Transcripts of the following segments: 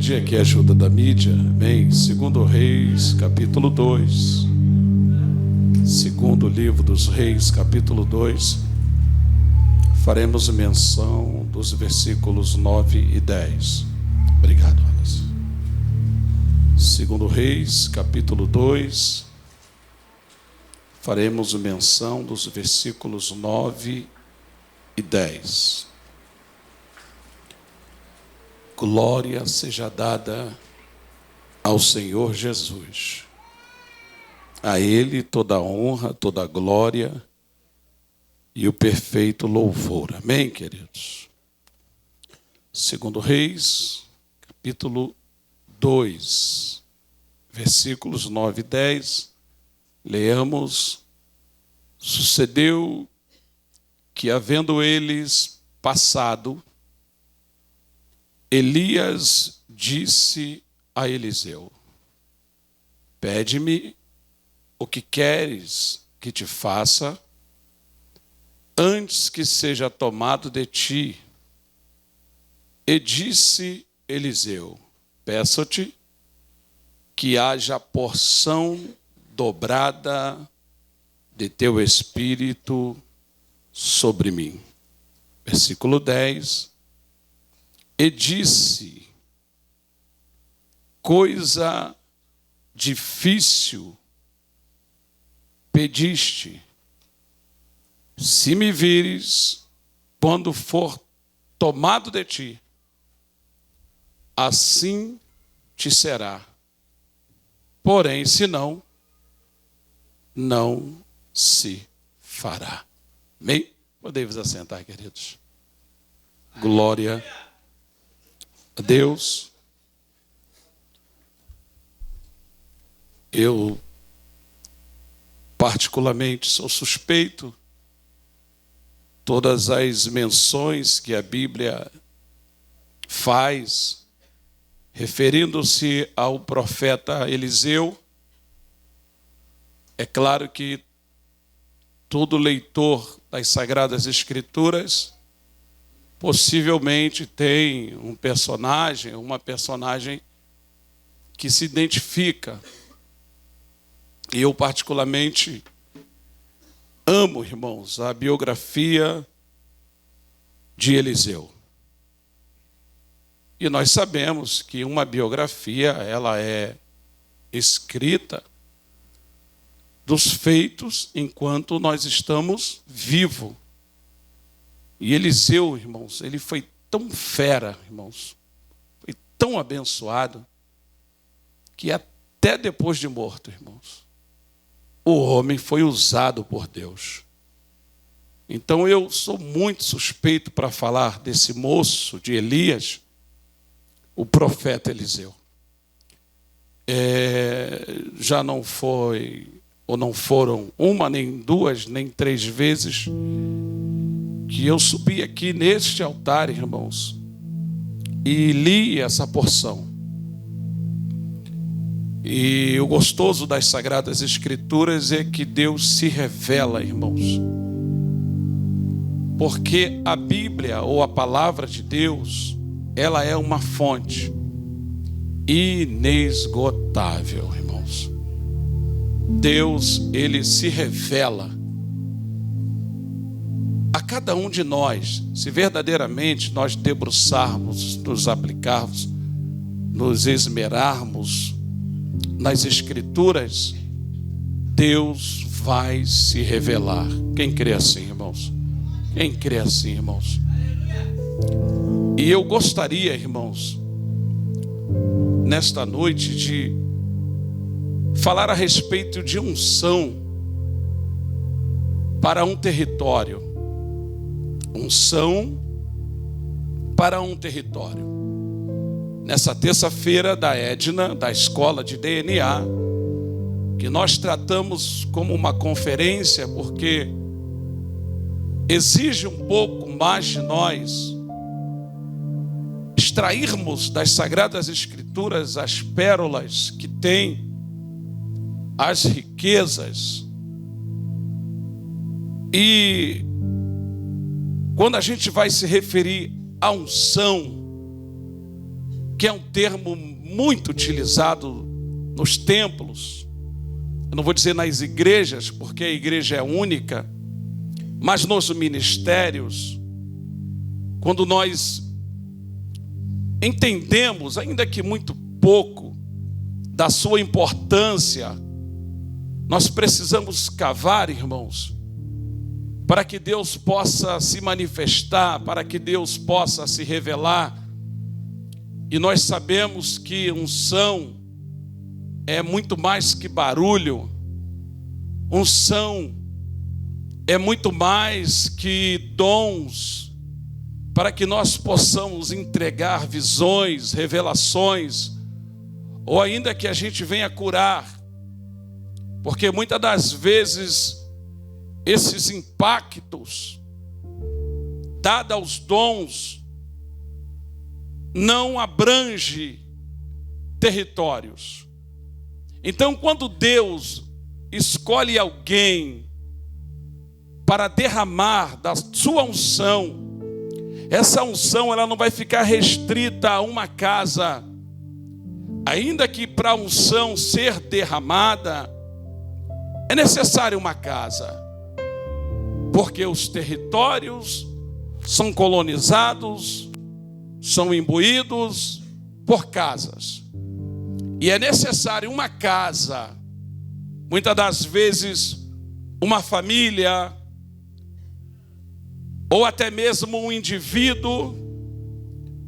pedir aqui a ajuda da mídia, amém? Segundo Reis, capítulo 2. Segundo livro dos Reis, capítulo 2. Faremos menção dos versículos 9 e 10. Obrigado, Alice. Segundo Reis, capítulo 2. Faremos menção dos versículos 9 e 10. Glória seja dada ao Senhor Jesus. A Ele toda a honra, toda a glória e o perfeito louvor. Amém, queridos? Segundo Reis, capítulo 2, versículos 9 e 10. Leamos. Sucedeu que, havendo eles passado, Elias disse a Eliseu: pede-me o que queres que te faça, antes que seja tomado de ti. E disse Eliseu: peço-te que haja porção dobrada de teu espírito sobre mim. Versículo 10. E disse: coisa difícil pediste. Se me vires, quando for tomado de ti, assim te será. Porém, se não, não se fará. Amém? Podemos assentar, queridos. Glória a Deus. Eu, particularmente, sou suspeito. Todas as menções que a Bíblia faz, referindo-se ao profeta Eliseu, é claro que todo leitor das Sagradas Escrituras possivelmente tem um personagem, uma personagem que se identifica. E eu particularmente amo, irmãos, a biografia de Eliseu. E nós sabemos que uma biografia, ela é escrita dos feitos enquanto nós estamos vivos. E Eliseu, irmãos, ele foi tão fera, irmãos, foi tão abençoado, que até depois de morto, irmãos, o homem foi usado por Deus. Então eu sou muito suspeito para falar desse moço de Elias, o profeta Eliseu. Já não foi, ou não foram uma, nem duas, nem três vezes que eu subi aqui neste altar, irmãos, e li essa porção. E o gostoso das Sagradas Escrituras é que Deus se revela, irmãos. Porque a Bíblia, ou a palavra de Deus, ela é uma fonte inesgotável, irmãos. Deus, ele se revela a cada um de nós, se verdadeiramente nós debruçarmos, nos aplicarmos, nos esmerarmos nas Escrituras, Deus vai se revelar. Quem crê assim, irmãos? Quem crê assim, irmãos? E eu gostaria, irmãos, nesta noite, de falar a respeito de unção para um território. Unção para um território. Nessa terça-feira da Edna, da escola de DNA, que nós tratamos como uma conferência, porque exige um pouco mais de nós extrairmos das Sagradas Escrituras as pérolas que têm, as riquezas. E quando a gente vai se referir à unção, que é um termo muito utilizado nos templos. Eu não vou dizer nas igrejas, porque a igreja é única, mas nos ministérios, quando nós entendemos, ainda que muito pouco, da sua importância, nós precisamos cavar, irmãos, para que Deus possa se manifestar, para que Deus possa se revelar. E nós sabemos que unção é muito mais que barulho. Unção é muito mais que dons, para que nós possamos entregar visões, revelações, ou ainda que a gente venha curar. Porque muitas das vezes esses impactos, dados aos dons, não abrange territórios. Então, quando Deus escolhe alguém para derramar da sua unção, essa unção ela não vai ficar restrita a uma casa. Ainda que para a unção ser derramada, é necessário uma casa. Porque os territórios são colonizados, são imbuídos por casas. E é necessário uma casa, muitas das vezes uma família, ou até mesmo um indivíduo,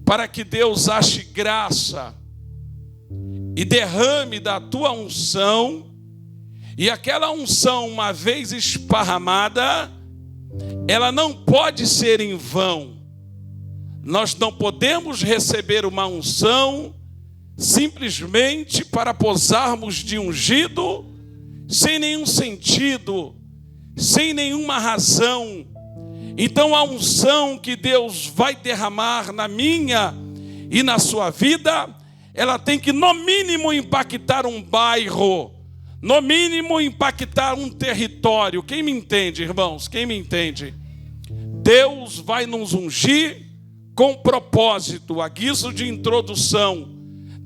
para que Deus ache graça e derrame da tua unção, e aquela unção, uma vez esparramada, ela não pode ser em vão. Nós não podemos receber uma unção simplesmente para posarmos de ungido, sem nenhum sentido, sem nenhuma razão. Então a unção que Deus vai derramar na minha e na sua vida, ela tem que no mínimo impactar um bairro, no mínimo impactar um território. Quem me entende, irmãos? Quem me entende? Deus vai nos ungir com propósito, a guisa de introdução.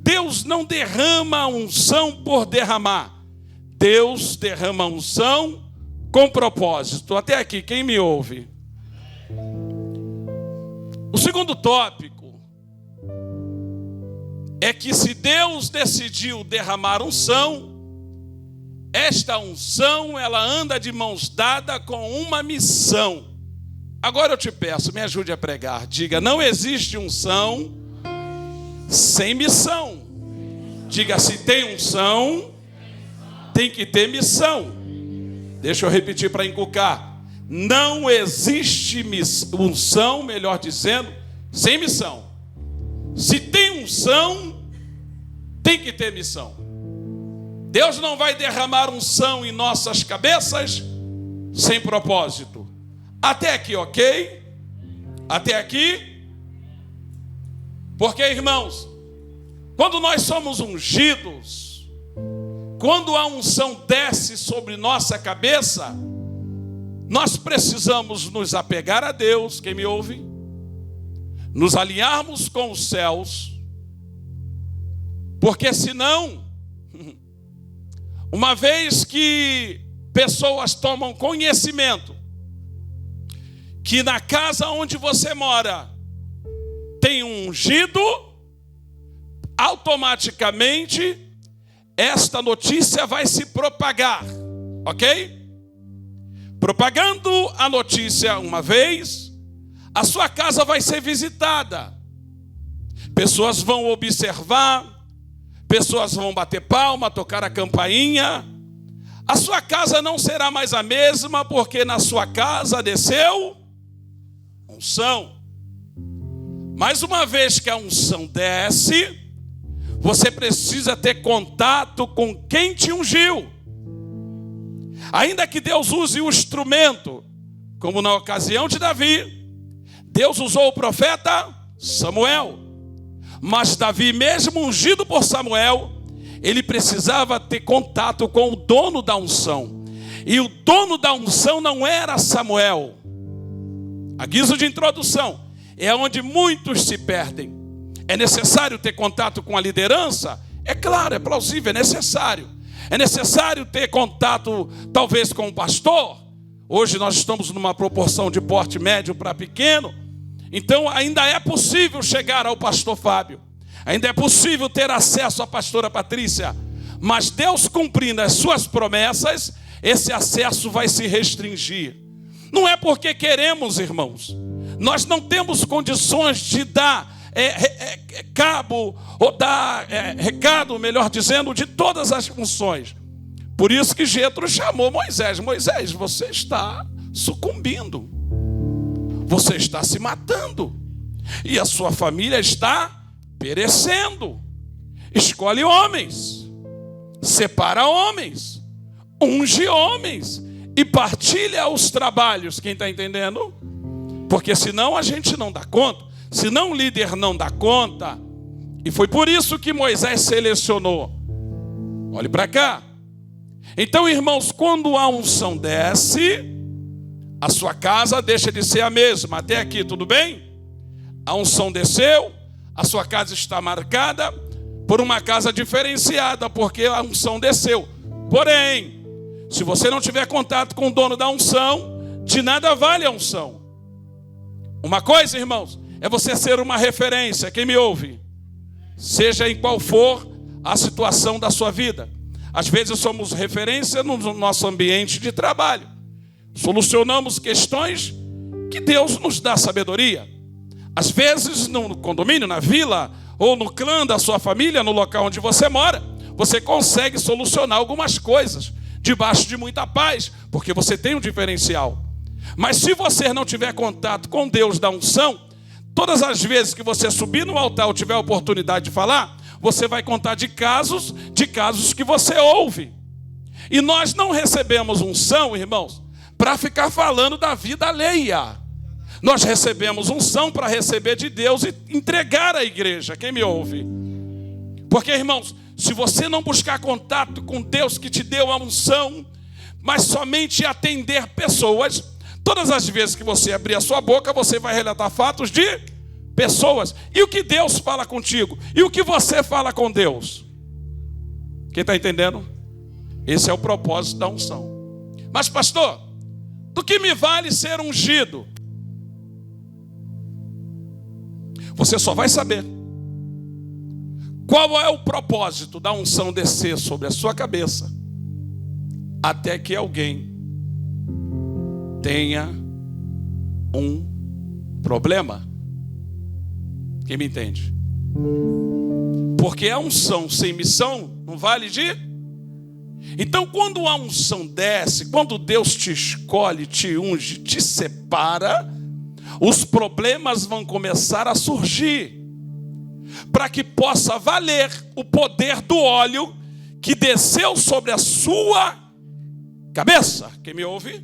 Deus não derrama unção por derramar. Deus derrama unção com propósito. Até aqui, quem me ouve? O segundo tópico é que se Deus decidiu derramar unção, esta unção, ela anda de mãos dadas com uma missão. Agora eu te peço, me ajude a pregar. Diga, não existe unção sem missão. Diga, se tem unção, tem que ter missão. Deixa eu repetir para encucar. Não existe unção, melhor dizendo, sem missão. Se tem unção, tem que ter missão. Deus não vai derramar unção em nossas cabeças sem propósito. Até aqui, ok? Até aqui? Porque, irmãos, quando nós somos ungidos, quando a unção desce sobre nossa cabeça, nós precisamos nos apegar a Deus, quem me ouve? Nos alinharmos com os céus, porque senão, uma vez que pessoas tomam conhecimento que na casa onde você mora tem um ungido, automaticamente esta notícia vai se propagar, ok? Propagando a notícia uma vez, a sua casa vai ser visitada. Pessoas vão observar, pessoas vão bater palma, tocar a campainha. A sua casa não será mais a mesma, porque na sua casa desceu unção. Mas uma vez que a unção desce, você precisa ter contato com quem te ungiu. Ainda que Deus use o instrumento, como na ocasião de Davi, Deus usou o profeta Samuel. Mas Davi, mesmo ungido por Samuel, ele precisava ter contato com o dono da unção. E o dono da unção não era Samuel. A guisa de introdução é onde muitos se perdem. É necessário ter contato com a liderança? É claro, é plausível, é necessário. É necessário ter contato, talvez, com o pastor. Hoje nós estamos numa proporção de porte médio para pequeno. Então ainda é possível chegar ao pastor Fábio. Ainda é possível ter acesso à pastora Patrícia. Mas Deus cumprindo as suas promessas, esse acesso vai se restringir. Não é porque queremos, irmãos. Nós não temos condições de dar cabo, ou dar recado, melhor dizendo, de todas as funções. Por isso que Jetro chamou Moisés. Moisés, você está sucumbindo. Você está se matando. E a sua família está perecendo. Escolhe homens. Separa homens. Unge homens. E partilha os trabalhos. Quem está entendendo? Porque senão a gente não dá conta. Senão o líder não dá conta. E foi por isso que Moisés selecionou. Olhe para cá. Então, irmãos, quando a unção desce, a sua casa deixa de ser a mesma. Até aqui, tudo bem? A unção desceu, a sua casa está marcada por uma casa diferenciada, porque a unção desceu. Porém, se você não tiver contato com o dono da unção, de nada vale a unção. Uma coisa, irmãos, é você ser uma referência. Quem me ouve? Seja em qual for a situação da sua vida. Às vezes somos referência no nosso ambiente de trabalho. Solucionamos questões que Deus nos dá sabedoria. Às vezes no condomínio, na vila, ou no clã da sua família, no local onde você mora, você consegue solucionar algumas coisas debaixo de muita paz, porque você tem um diferencial. Mas se você não tiver contato com Deus da unção, todas as vezes que você subir no altar ou tiver a oportunidade de falar, você vai contar de casos que você ouve. E nós não recebemos unção, irmãos, para ficar falando da vida alheia. Nós recebemos unção para receber de Deus e entregar à igreja. Quem me ouve? Porque, irmãos, se você não buscar contato com Deus que te deu a unção, mas somente atender pessoas, todas as vezes que você abrir a sua boca, você vai relatar fatos de pessoas. E o que Deus fala contigo? E o que você fala com Deus? Quem está entendendo? Esse é o propósito da unção. Mas, pastor, do que me vale ser ungido? Você só vai saber qual é o propósito da unção descer sobre a sua cabeça até que alguém tenha um problema. Quem me entende? Porque a unção sem missão não vale de... Então, quando a unção desce, quando Deus te escolhe, te unge, te separa, os problemas vão começar a surgir, para que possa valer o poder do óleo que desceu sobre a sua cabeça. Quem me ouve?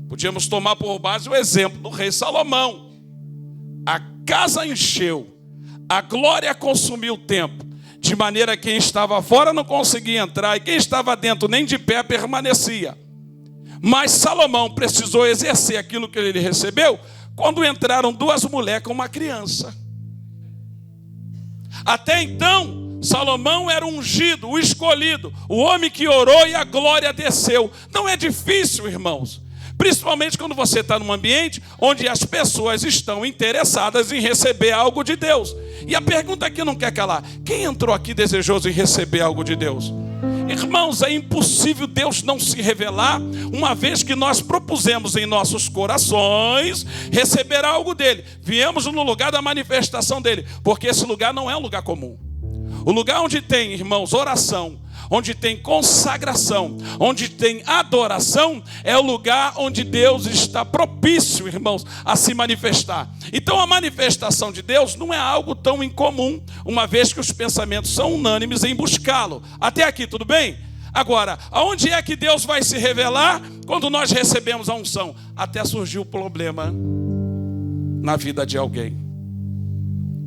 Podíamos tomar por base o exemplo do rei Salomão. A casa encheu, a glória consumiu o templo, de maneira que quem estava fora não conseguia entrar, e quem estava dentro nem de pé permanecia. Mas Salomão precisou exercer aquilo que ele recebeu quando entraram duas mulheres com uma criança. Até então, Salomão era ungido, o escolhido, o homem que orou e a glória desceu. Não é difícil, irmãos. Principalmente quando você está num ambiente onde as pessoas estão interessadas em receber algo de Deus. E a pergunta aqui não quer calar: quem entrou aqui desejoso em receber algo de Deus? Irmãos, é impossível Deus não se revelar, uma vez que nós propusemos em nossos corações receber algo dele. Viemos no lugar da manifestação dele, porque esse lugar não é um lugar comum. O lugar onde tem, irmãos, oração, onde tem consagração, onde tem adoração, é o lugar onde Deus está propício, irmãos, a se manifestar. Então a manifestação de Deus não é algo tão incomum, uma vez que os pensamentos são unânimes em buscá-lo. Até aqui, tudo bem? Agora, aonde é que Deus vai se revelar? Quando nós recebemos a unção. Até surgiu o problema na vida de alguém.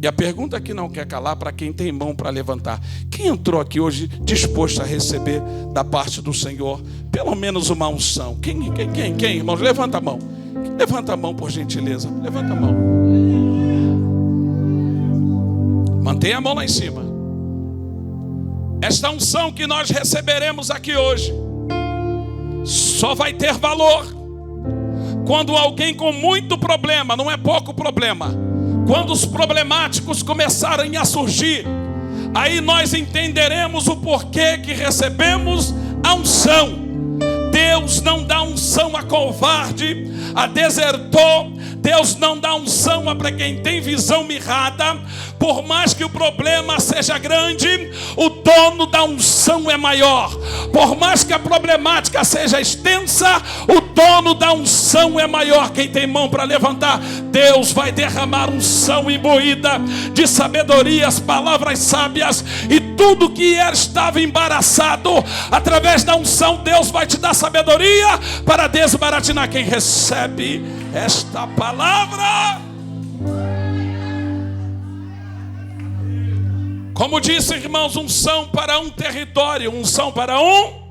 E a pergunta que não quer calar para quem tem mão para levantar: quem entrou aqui hoje disposto a receber da parte do Senhor pelo menos uma unção? Quem, irmãos? Levanta a mão. Levanta a mão, por gentileza. Levanta a mão. Mantenha a mão lá em cima. Esta unção que nós receberemos aqui hoje só vai ter valor quando alguém com muito problema, não é pouco problema, quando os problemáticos começarem a surgir, aí nós entenderemos o porquê que recebemos a unção. Deus não dá unção a covarde, a desertor. Deus não dá unção para quem tem visão mirrada. Por mais que o problema seja grande, o dono da unção é maior. Por mais que a problemática seja extensa, o dono da unção é maior. Quem tem mão para levantar, Deus vai derramar unção imbuída de sabedorias, palavras sábias, e tudo que estava embaraçado, através da unção, Deus vai te dar sabedoria para desbaratinar. Quem recebe esta palavra, como disse, irmãos, unção para um território, unção para um,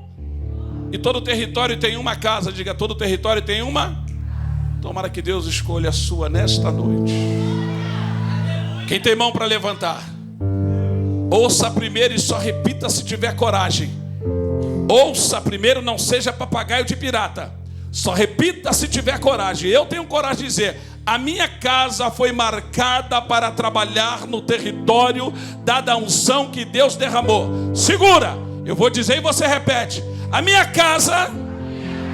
e todo território tem uma casa. Diga, todo território tem uma. Tomara que Deus escolha a sua nesta noite. Quem tem mão para levantar, ouça primeiro e só repita se tiver coragem. Ouça primeiro, não seja papagaio de pirata. Só repita se tiver coragem. Eu tenho coragem de dizer: a minha casa foi marcada para trabalhar no território da unção que Deus derramou. Segura, eu vou dizer e você repete: a minha casa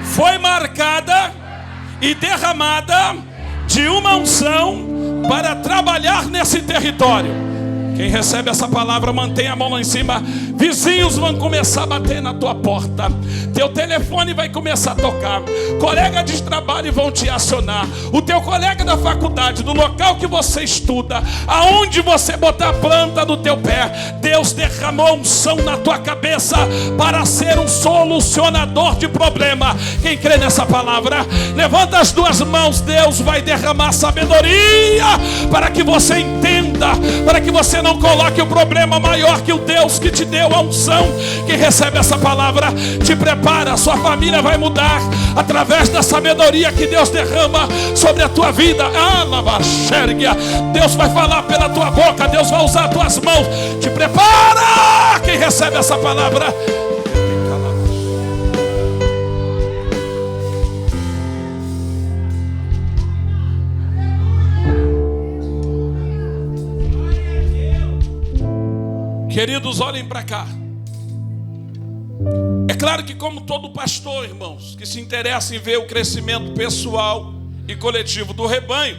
foi marcada e derramada de uma unção para trabalhar nesse território. Quem recebe essa palavra, mantenha a mão lá em cima. Vizinhos vão começar a bater na tua porta. Teu telefone vai começar a tocar. Colegas de trabalho vão te acionar. O teu colega da faculdade, do local que você estuda, aonde você botar a planta do teu pé, Deus derramou unção na tua cabeça para ser um solucionador de problema. Quem crê nessa palavra, levanta as duas mãos. Deus vai derramar sabedoria para que você entenda, para que você não coloque o problema maior que o Deus que te deu a unção. Quem recebe essa palavra, te prepara, a sua família vai mudar através da sabedoria que Deus derrama sobre a tua vida. Deus vai falar pela tua boca, Deus vai usar as tuas mãos. Te prepara. Quem recebe essa palavra, queridos, olhem para cá. É claro que, como todo pastor, irmãos, que se interessa em ver o crescimento pessoal e coletivo do rebanho,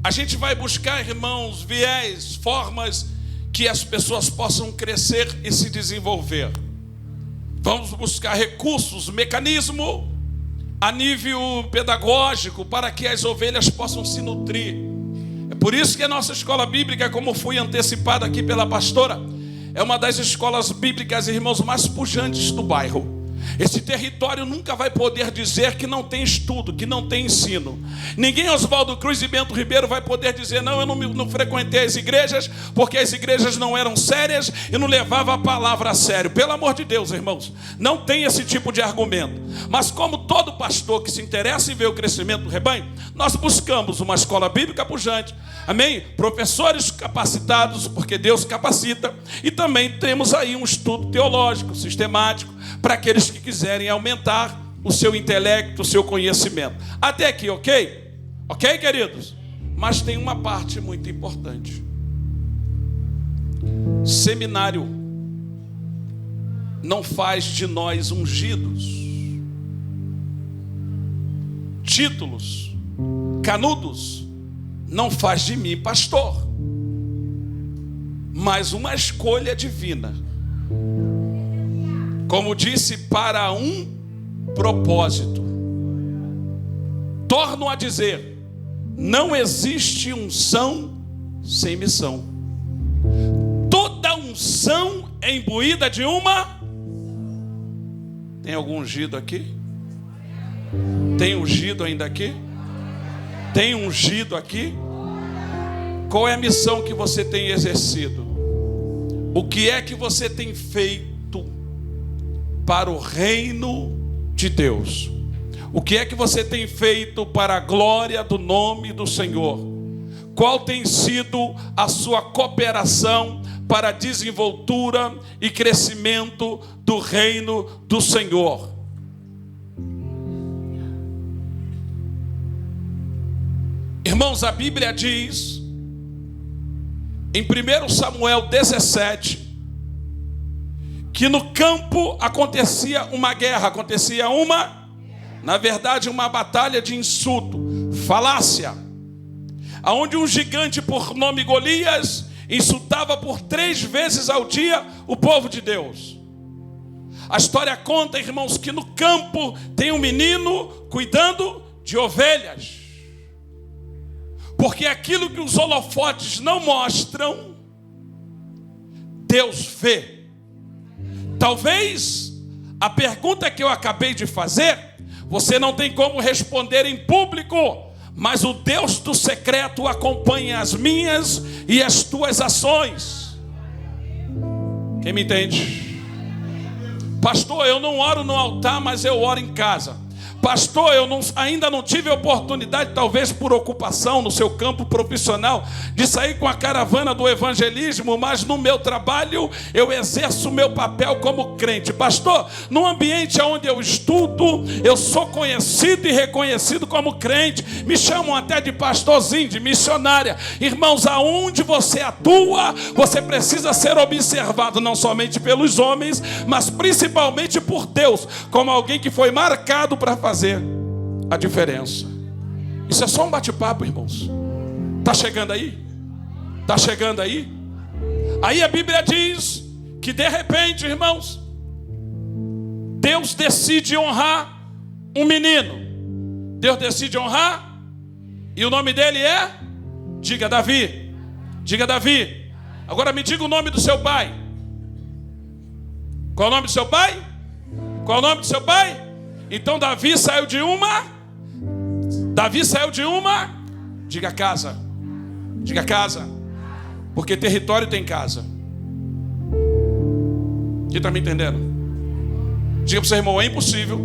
a gente vai buscar, irmãos, viés, formas que as pessoas possam crescer e se desenvolver. Vamos buscar recursos, mecanismo a nível pedagógico para que as ovelhas possam se nutrir. É por isso que a nossa escola bíblica, como foi antecipada aqui pela pastora, é uma das escolas bíblicas, irmãos, mais pujantes do bairro. Esse território nunca vai poder dizer que não tem estudo, que não tem ensino. Ninguém, Oswaldo Cruz e Bento Ribeiro, vai poder dizer: não, eu não frequentei as igrejas, porque as igrejas não eram sérias e não levavam a palavra a sério. Pelo amor de Deus, irmãos, não tem esse tipo de argumento. Mas como todo pastor que se interessa em ver o crescimento do rebanho, nós buscamos uma escola bíblica pujante, amém? Professores capacitados, porque Deus capacita, e também temos aí um estudo teológico, sistemático, para aqueles que quiserem aumentar o seu intelecto, o seu conhecimento. Até aqui, ok? Ok, queridos? Mas tem uma parte muito importante. Seminário não faz de nós ungidos. Títulos, canudos, não faz de mim pastor. Mas uma escolha divina. Como disse, para um propósito. Torno a dizer: não existe unção sem missão. Toda unção é imbuída de uma. Tem algum ungido aqui? Tem ungido ainda aqui? Tem ungido aqui? Qual é a missão que você tem exercido? O que é que você tem feito para o reino de Deus? O que é que você tem feito para a glória do nome do Senhor? qual tem sido a sua cooperação para a desenvoltura e crescimento do reino do Senhor? Irmãos, a Bíblia diz, em 1 Samuel 17, que no campo acontecia uma guerra, na verdade, uma batalha de insulto, falácia, aonde um gigante por nome Golias insultava por 3 vezes ao dia o povo de Deus. A história conta, irmãos, que no campo tem um menino cuidando de ovelhas. Porque aquilo que os holofotes não mostram, Deus vê. Talvez a pergunta que eu acabei de fazer, você não tem como responder em público, mas o Deus do secreto acompanha as minhas e as tuas ações. Quem me entende? Pastor, eu não oro no altar, mas eu oro em casa. Pastor, ainda não tive oportunidade, talvez por ocupação no seu campo profissional, de sair com a caravana do evangelismo, mas no meu trabalho eu exerço o meu papel como crente. Pastor, no ambiente onde eu estudo, eu sou conhecido e reconhecido como crente. Me chamam até de pastorzinho, de missionária. Irmãos, aonde você atua, você precisa ser observado não somente pelos homens, mas principalmente por Deus, como alguém que foi marcado para fazer a diferença. Isso é só um bate-papo, irmãos. Está chegando aí? Está chegando aí? Aí a Bíblia diz que de repente, irmãos, Deus decide honrar um menino. Deus decide honrar, e o nome dele é, diga Davi. Diga Davi. Agora me diga o nome do seu pai. Qual é o nome do seu pai? Qual é o nome do seu pai? Então Davi saiu de uma, diga casa, porque território tem casa. Quem está me entendendo? Diga para o seu irmão, é impossível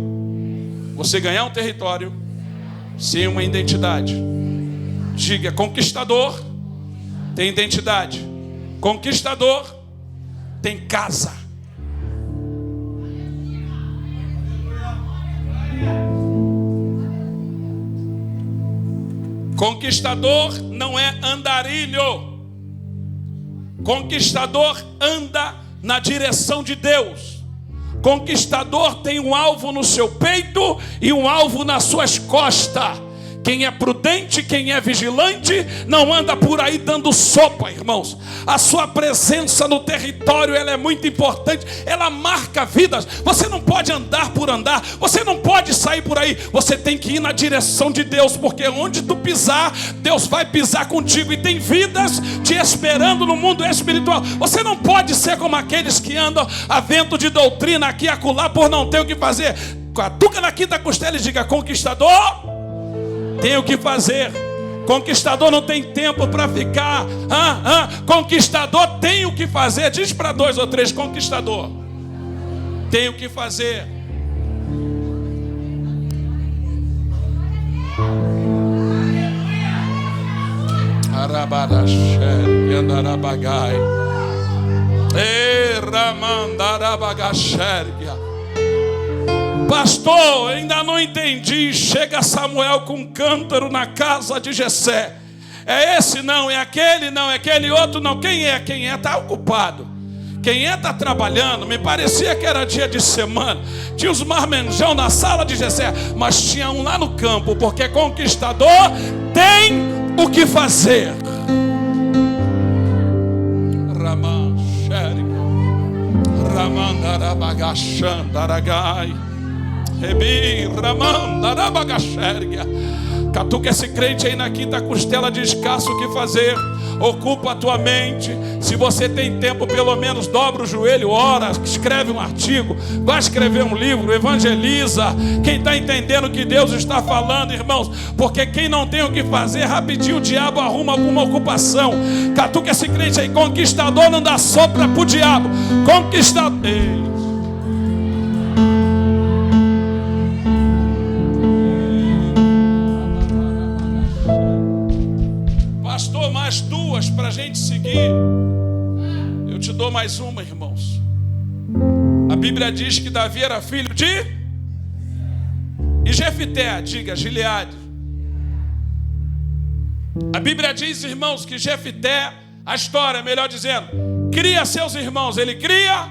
você ganhar um território sem uma identidade. Diga, conquistador tem identidade, conquistador tem casa. Conquistador não é andarilho. Conquistador anda na direção de Deus. Conquistador tem um alvo no seu peito e um alvo nas suas costas. Quem é prudente, quem é vigilante, não anda por aí dando sopa, irmãos. A sua presença no território, ela é muito importante. Ela marca vidas. Você não pode andar por andar. Você não pode sair por aí. Você tem que ir na direção de Deus, porque onde tu pisar, Deus vai pisar contigo. E tem vidas te esperando no mundo espiritual. Você não pode ser como aqueles que andam a vento de doutrina aqui e acolá por não ter o que fazer. Catuca na quinta costela e diga, conquistador, tem o que fazer. Conquistador não tem tempo para ficar. Conquistador tem o que fazer. Diz para 2 ou 3, conquistador tem o que fazer. Arabadaxer, Andarabagai, Ramandarabagashergia. Pastor, ainda não entendi. Chega Samuel com um cântaro na casa de Jessé. É esse não, é aquele não, é aquele outro não. Quem é? Quem é? Está ocupado. Quem é? Está trabalhando. Me parecia que era dia de semana. Tinha os marmanjão na sala de Jessé, mas tinha um lá no campo, porque conquistador tem o que fazer. Ramandarabagachandaragai. Catuca esse crente aí na quinta costela, de escasso o que fazer. Ocupa a tua mente. Se você tem tempo, pelo menos dobra o joelho, ora, escreve um artigo, vai escrever um livro, evangeliza. Quem está entendendo o que Deus está falando, irmãos? Porque quem não tem o que fazer, rapidinho o diabo arruma alguma ocupação. Catuca esse crente aí, conquistador não dá sopra pro diabo. Conquistador. Pastor, mais uma, irmãos. A Bíblia diz que Davi era filho de... E Jefité, diga, Gileade. A Bíblia diz, irmãos, que Jefité, a história, melhor dizendo, cria seus irmãos. Ele cria.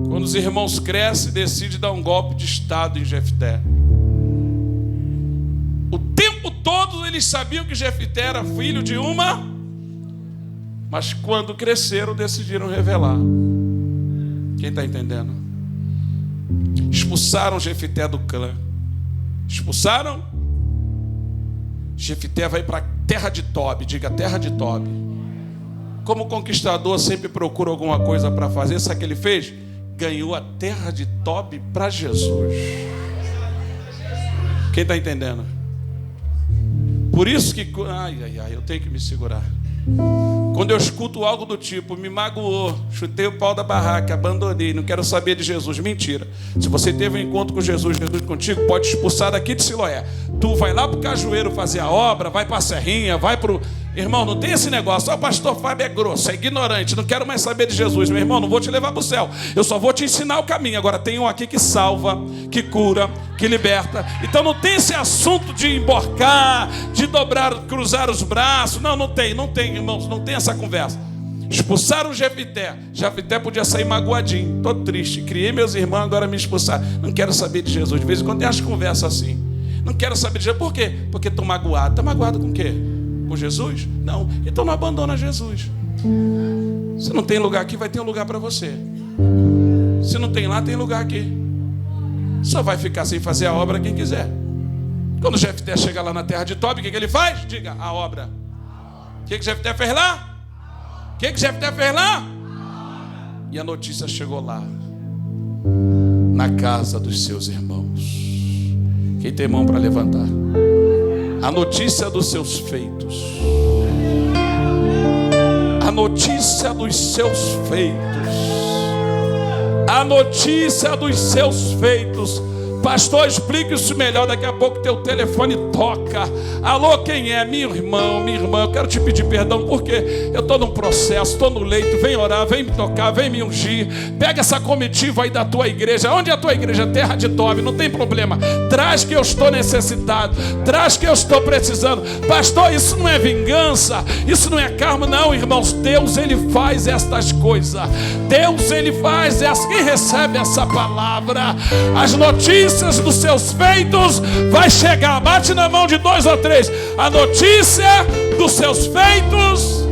Quando os irmãos crescem, decide dar um golpe de estado em Jefité. O tempo todo eles sabiam que Jefité era filho de uma, mas quando cresceram decidiram revelar. Quem está entendendo? Expulsaram Jefité do clã. Expulsaram. Jefité vai para a terra de Tobi. Diga, terra de Tobi. Como conquistador sempre procura alguma coisa para fazer. Sabe o que ele fez? Ganhou a terra de Tobi para Jesus. Quem está entendendo? Por isso que... eu tenho que me segurar. Quando eu escuto algo do tipo, me magoou, chutei o pau da barraca, abandonei, não quero saber de Jesus. Mentira. Se você teve um encontro com Jesus, Jesus contigo, pode expulsar daqui de Siloé. Tu vai lá para o Cajueiro fazer a obra, vai para a Serrinha, vai para o... Irmão, não tem esse negócio. O pastor Fábio é grosso, é ignorante, não quero mais saber de Jesus. Meu irmão, não vou te levar para o céu. Eu só vou te ensinar o caminho. Agora tem um aqui que salva, que cura, que liberta. Então não tem esse assunto de emborcar, de dobrar, cruzar os braços. Não tem, irmãos, não tem essa conversa. Expulsaram Jefité. Jefité podia sair magoadinho. Estou triste, criei meus irmãos, agora me expulsaram. Não quero saber de Jesus. De vez em quando tem as conversas assim. Não quero saber de Jesus. Por quê? Porque estou magoado. Está magoado com o quê? Com Jesus? Não. Então não abandona Jesus. Se não tem lugar aqui, vai ter um lugar para você. Se não tem lá, tem lugar aqui. Só vai ficar sem fazer a obra quem quiser. Quando Jefté chega lá na terra de Tobi, o que ele faz? Diga, a obra. O que Jefté fez lá? O que Jefté fez lá? E a notícia chegou lá, na casa dos seus irmãos. Quem tem mão para levantar? A notícia dos seus feitos. A notícia dos seus feitos. A notícia dos seus feitos. Pastor, explique isso melhor. Daqui a pouco teu telefone toca. Alô, quem é? Meu irmão, minha irmã. Eu quero te pedir perdão porque eu estou num processo, estou no leito. Vem orar, vem me tocar, vem me ungir. Pega essa comitiva aí da tua igreja. Onde é a tua igreja? Terra de Tobi, não tem problema. Traz que eu estou necessitado. Traz que eu estou precisando. Pastor, isso não é vingança. Isso não é karma. Não, irmãos. Deus, Ele faz estas coisas. Deus, Ele faz essa. Quem recebe essa palavra? As notícias dos seus feitos vai chegar. Bate na mão de 2 ou 3. A notícia dos seus feitos.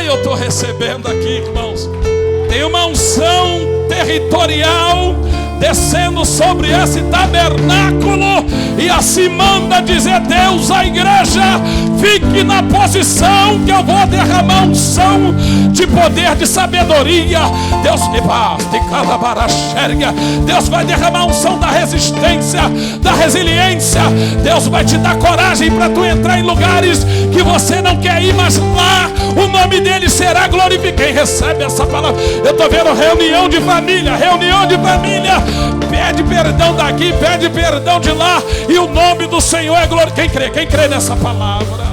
Eu estou recebendo aqui, irmãos. Tem uma unção territorial descendo sobre esse tabernáculo, e assim manda dizer Deus à igreja: fique na posição que eu vou derramar unção de poder, de sabedoria. Deus vai derramar unção da resistência, da resiliência. Deus vai te dar coragem para tu entrar em lugares que você não quer ir, mas lá o nome dele será glorificado. Quem recebe essa palavra? Eu estou vendo reunião de família, reunião de família. Pede perdão daqui, pede perdão de lá, e o nome do Senhor é glória. Quem crê nessa palavra?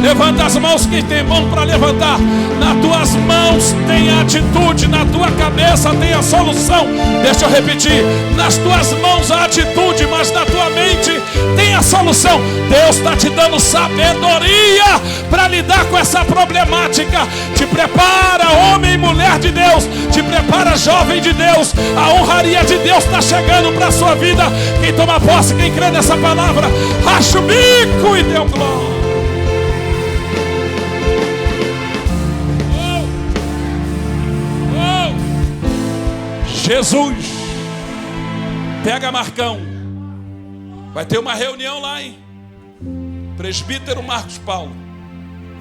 Levanta as mãos, quem tem mão para levantar. Nas tuas mãos tem a atitude, na tua cabeça tem a solução. Deixa eu repetir: nas tuas mãos a atitude, mas na tua mente tem a solução. Deus está te dando sabedoria para lidar com essa problemática. Te prepara, homem e mulher de Deus. Te prepara, jovem de Deus. A honraria de Deus está chegando para a sua vida. Quem toma posse, quem crê nessa palavra, racha o bico e deu glória. Jesus, pega Marcão, vai ter uma reunião lá, hein? Presbítero Marcos Paulo,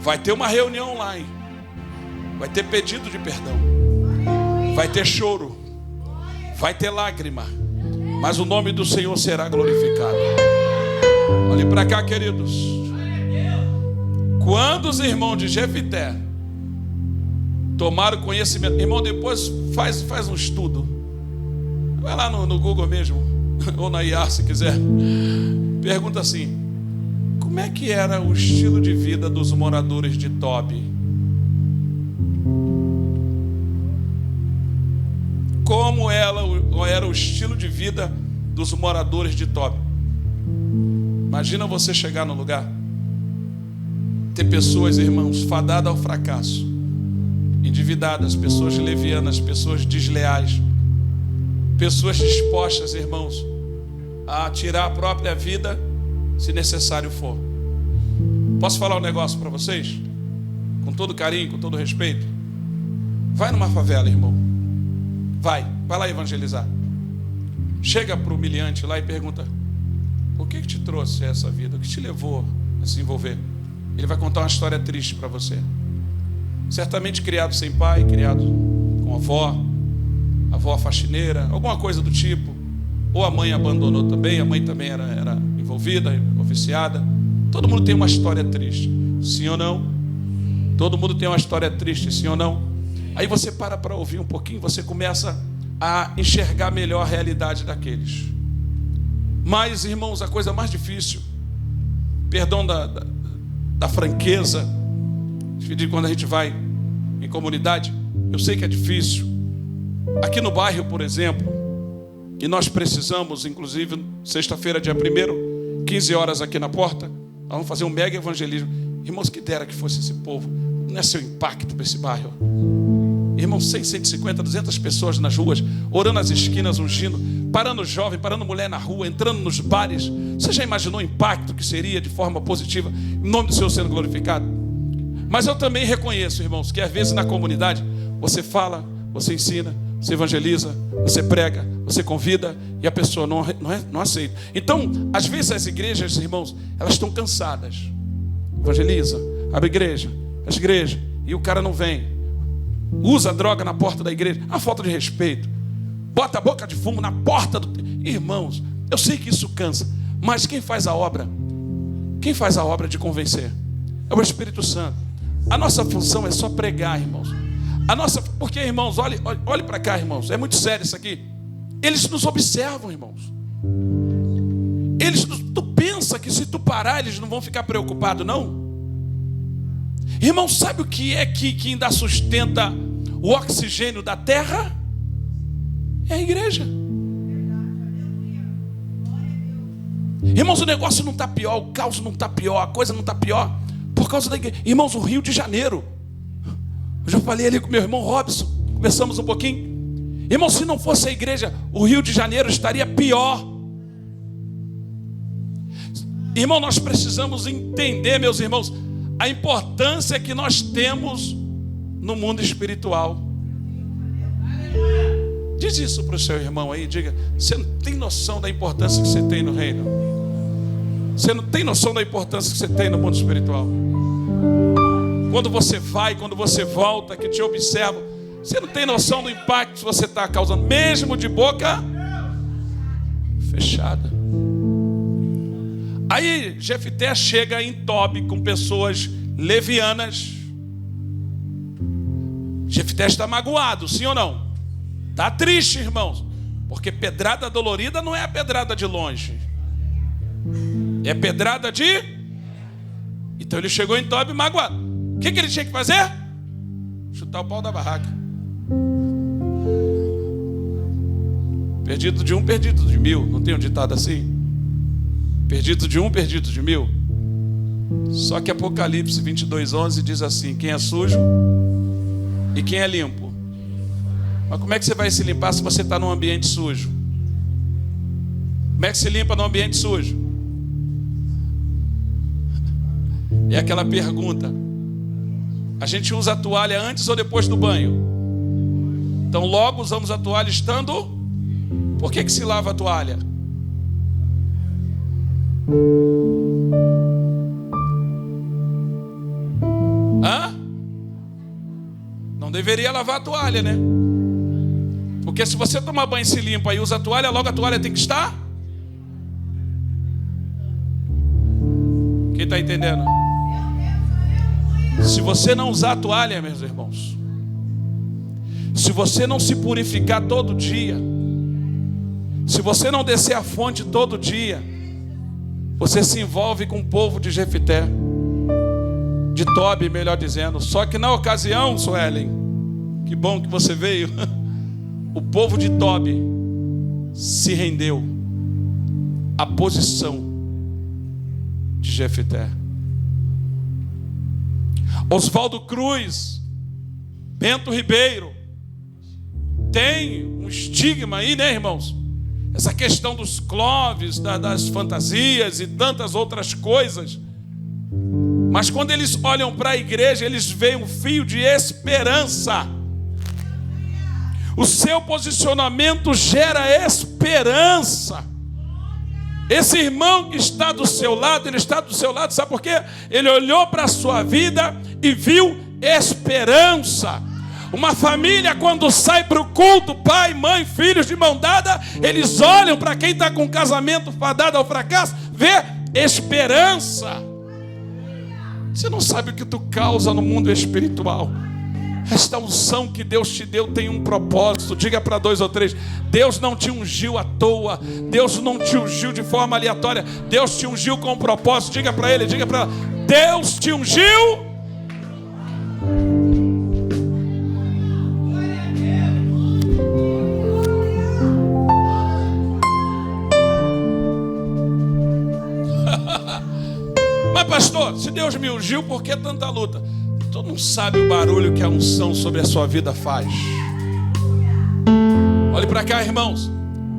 vai ter uma reunião lá, hein? Vai ter pedido de perdão, vai ter choro, vai ter lágrima, mas o nome do Senhor será glorificado. Olhem para cá, queridos. Quando os irmãos de Jefité tomaram conhecimento, irmão, depois faz um estudo. Vai lá no Google mesmo, ou na IA se quiser. Pergunta assim: como é que era o estilo de vida dos moradores de Tobi? Como era o estilo de vida dos moradores de Tobi? Imagina você chegar no lugar, ter pessoas, irmãos, fadadas ao fracasso, endividadas, pessoas levianas, pessoas desleais, pessoas dispostas, irmãos, a tirar a própria vida, se necessário for. Posso falar um negócio para vocês? Com todo carinho, com todo respeito. Vai numa favela, irmão. Vai lá evangelizar. Chega para o humilhante lá e pergunta: por que te trouxe essa vida? O que te levou a se envolver? Ele vai contar uma história triste para você. Certamente criado sem pai, criado com avó faxineira, alguma coisa do tipo. Ou a mãe abandonou também, a mãe também era envolvida, oficiada. Todo mundo tem uma história triste, sim ou não? Todo mundo tem uma história triste, sim ou não? Aí você para ouvir um pouquinho, você começa a enxergar melhor a realidade daqueles. Mas, irmãos, a coisa mais difícil, perdão da franqueza, de quando a gente vai em comunidade, eu sei que é difícil. Aqui no bairro, por exemplo, e nós precisamos, inclusive, sexta-feira, dia 1º, 15 horas aqui na porta, nós vamos fazer um mega evangelismo. Irmãos, que dera que fosse esse povo. Não é seu impacto para esse bairro. Irmãos, 100, 150, 200 pessoas nas ruas, orando nas esquinas, ungindo, parando jovem, parando mulher na rua, entrando nos bares. Você já imaginou o impacto que seria de forma positiva, em nome do Senhor sendo glorificado? Mas eu também reconheço, irmãos, que às vezes na comunidade você fala, você ensina, você evangeliza, você prega, você convida e a pessoa não aceita. Então, às vezes as igrejas, irmãos, elas estão cansadas. Evangeliza, abre igreja, as igrejas, e o cara não vem. Usa droga na porta da igreja, a falta de respeito. Bota a boca de fumo na porta do... Irmãos, eu sei que isso cansa, mas quem faz a obra? Quem faz a obra de convencer? É o Espírito Santo. A nossa função é só pregar, irmãos. Porque, irmãos, olhe para cá, irmãos. É muito sério isso aqui. Eles nos observam, irmãos. Tu pensa que se tu parar, eles não vão ficar preocupados, não? Irmão, sabe o que é que ainda sustenta o oxigênio da terra? É a igreja. Irmãos, o negócio não está pior, o caos não está pior, a coisa não está pior por causa da igreja. Irmãos, o Rio de Janeiro, eu já falei ali com meu irmão Robson, conversamos um pouquinho. Irmão, se não fosse a igreja, o Rio de Janeiro estaria pior. Irmão, nós precisamos entender, meus irmãos, a importância que nós temos no mundo espiritual. Diz isso para o seu irmão aí, diga: você não tem noção da importância que você tem no reino? Você não tem noção da importância que você tem no mundo espiritual? Quando você vai, quando você volta, que te observa, você não tem noção do impacto que você está causando, mesmo de boca fechada. Aí Jefité chega em Tobi com pessoas levianas. Jefité está magoado, sim ou não? Está triste, irmãos, porque pedrada dolorida não é a pedrada de longe, é pedrada de... Então ele chegou em Tobi magoado. O que ele tinha que fazer? Chutar o pau da barraca. Perdido de um, perdido de mil. Não tem um ditado assim? Perdido de um, perdido de mil. Só que Apocalipse 22:11 diz assim: quem é sujo e quem é limpo. Mas como é que você vai se limpar se você está num ambiente sujo? Como é que se limpa num ambiente sujo? É aquela pergunta: a gente usa a toalha antes ou depois do banho? Então logo usamos a toalha estando... Por que se lava a toalha? Não deveria lavar a toalha, né? Porque se você tomar banho e se limpa e usa a toalha, logo a toalha tem que estar. Quem está entendendo? Se você não usar a toalha, meus irmãos, se você não se purificar todo dia, se você não descer a fonte todo dia, você se envolve com o povo de Jefité, de Tobi, melhor dizendo. Só que na ocasião, Suelen, que bom que você veio, o povo de Tobi se rendeu à posição de Jefité. Oswaldo Cruz, Bento Ribeiro, tem um estigma aí, né, irmãos? Essa questão dos cloves, das fantasias e tantas outras coisas. Mas quando eles olham para a igreja, eles veem um fio de esperança. O seu posicionamento gera esperança. Esse irmão que está do seu lado, ele está do seu lado, sabe por quê? Ele olhou para a sua vida e viu esperança. Uma família, quando sai para o culto, pai, mãe, filhos de mão dada, eles olham para quem está com o casamento fadado ao fracasso, vê esperança. Você não sabe o que tu causa no mundo espiritual. Esta unção que Deus te deu tem um propósito. Diga para 2 ou 3: Deus não te ungiu à toa. Deus não te ungiu de forma aleatória. Deus te ungiu com um propósito. Diga para ele, diga para ela: Deus te ungiu. Mas pastor, se Deus me ungiu, por que tanta luta? Tu não sabe o barulho que a unção sobre a sua vida faz. Olhe para cá, irmãos.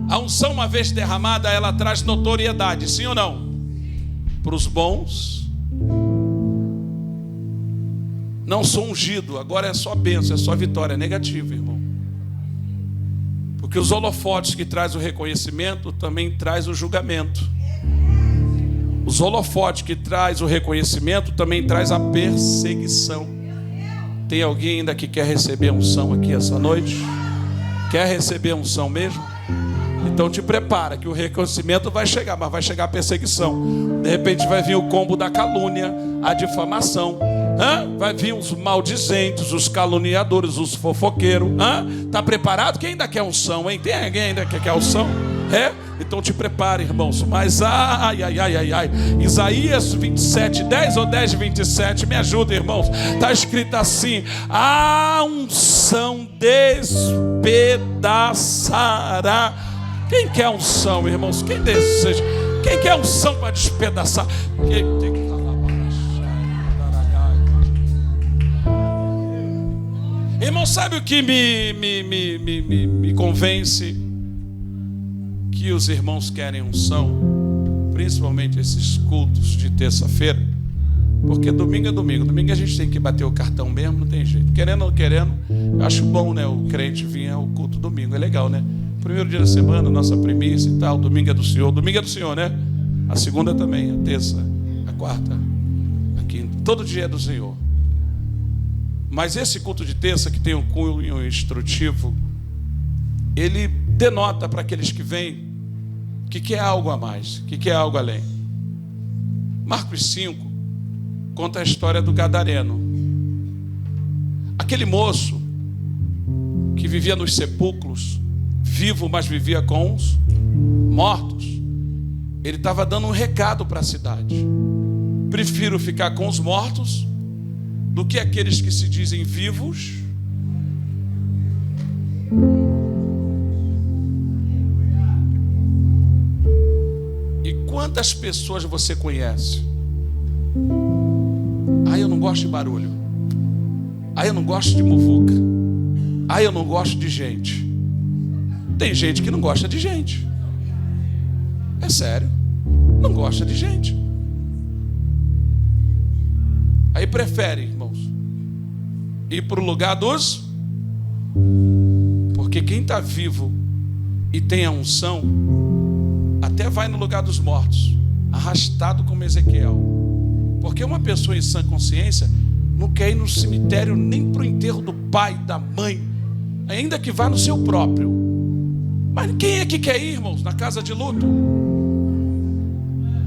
A unção, uma vez derramada, ela traz notoriedade, sim ou não? Para os bons. Não sou ungido, agora é só bênção, é só vitória. É negativo, irmão. Porque os holofotes que traz o reconhecimento também traz o julgamento. Os holofotes que traz o reconhecimento também traz a perseguição. Tem alguém ainda que quer receber unção aqui essa noite? Quer receber unção mesmo? Então te prepara que o reconhecimento vai chegar, mas vai chegar a perseguição. De repente vai vir o combo da calúnia, a difamação. Vai vir os maldizentes, os caluniadores, os fofoqueiros. Está preparado? Quem ainda quer unção, hein? Tem alguém ainda que quer unção? Então te prepare, irmãos. Mas Isaías 27, 10 ou 10, 27, me ajuda, irmãos. Está escrito assim: a unção despedaçará. Quem quer unção, irmãos? Quem deseja? Quem quer unção para despedaçar? Irmão, sabe o que me convence? Que os irmãos querem unção, principalmente esses cultos de terça-feira, porque domingo é domingo. Domingo a gente tem que bater o cartão mesmo, não tem jeito. Querendo ou não querendo, eu acho bom, né? O crente vir ao culto domingo, é legal, né? Primeiro dia da semana, nossa primícia e tal. Domingo é do Senhor. Domingo é do Senhor, né? A segunda também, a terça, a quarta, a quinta. Todo dia é do Senhor. Mas esse culto de terça, que tem um cunho instrutivo, ele denota para aqueles que vêm que quer algo a mais, que quer algo além. Marcos 5 conta a história do gadareno. Aquele moço que vivia nos sepulcros, vivo, mas vivia com os mortos. Ele estava dando um recado para a cidade: prefiro ficar com os mortos do que aqueles que se dizem vivos. E quantas pessoas você conhece? Eu não gosto de barulho. Eu não gosto de muvuca. Eu não gosto de gente. Tem gente que não gosta de gente. É sério. Não gosta de gente. Aí prefere, irmãos, ir para o lugar dos... Porque quem está vivo e tem a unção, até vai no lugar dos mortos, arrastado como Ezequiel. Porque uma pessoa em sã consciência não quer ir no cemitério nem para o enterro do pai, da mãe. ainda que vá no seu próprio. Mas quem é que quer ir, irmãos, na casa de luto?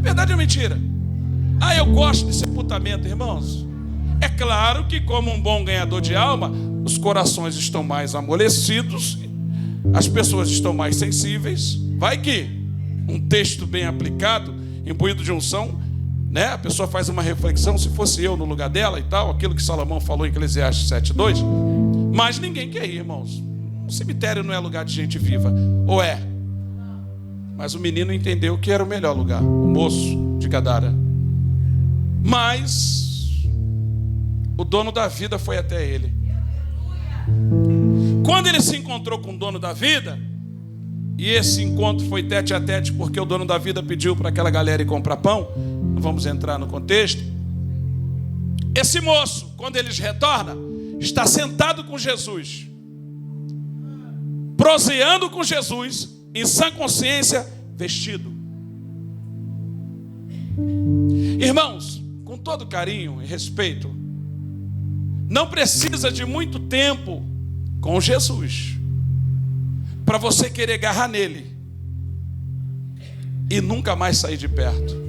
Verdade ou mentira? Eu gosto de sepultamento, irmãos. É claro que, como um bom ganhador de alma, os corações estão mais amolecidos, as pessoas estão mais sensíveis. Vai que um texto bem aplicado, imbuído de unção, né? A pessoa faz uma reflexão, se fosse eu no lugar dela e tal, aquilo que Salomão falou em Eclesiastes 7:2. Mas ninguém quer ir, irmãos. O cemitério não é lugar de gente viva, ou é? Mas o menino entendeu que era o melhor lugar, o moço de Gadara. Mas o dono da vida foi até ele. Quando ele se encontrou com o dono da vida, e esse encontro foi tete a tete, porque o dono da vida pediu para aquela galera ir comprar pão, não vamos entrar no contexto. Esse moço, quando eles retornam, está sentado com Jesus, proseando com Jesus, em sã consciência, vestido. Irmãos, com todo carinho e respeito, não precisa de muito tempo com Jesus para você querer agarrar nele e nunca mais sair de perto.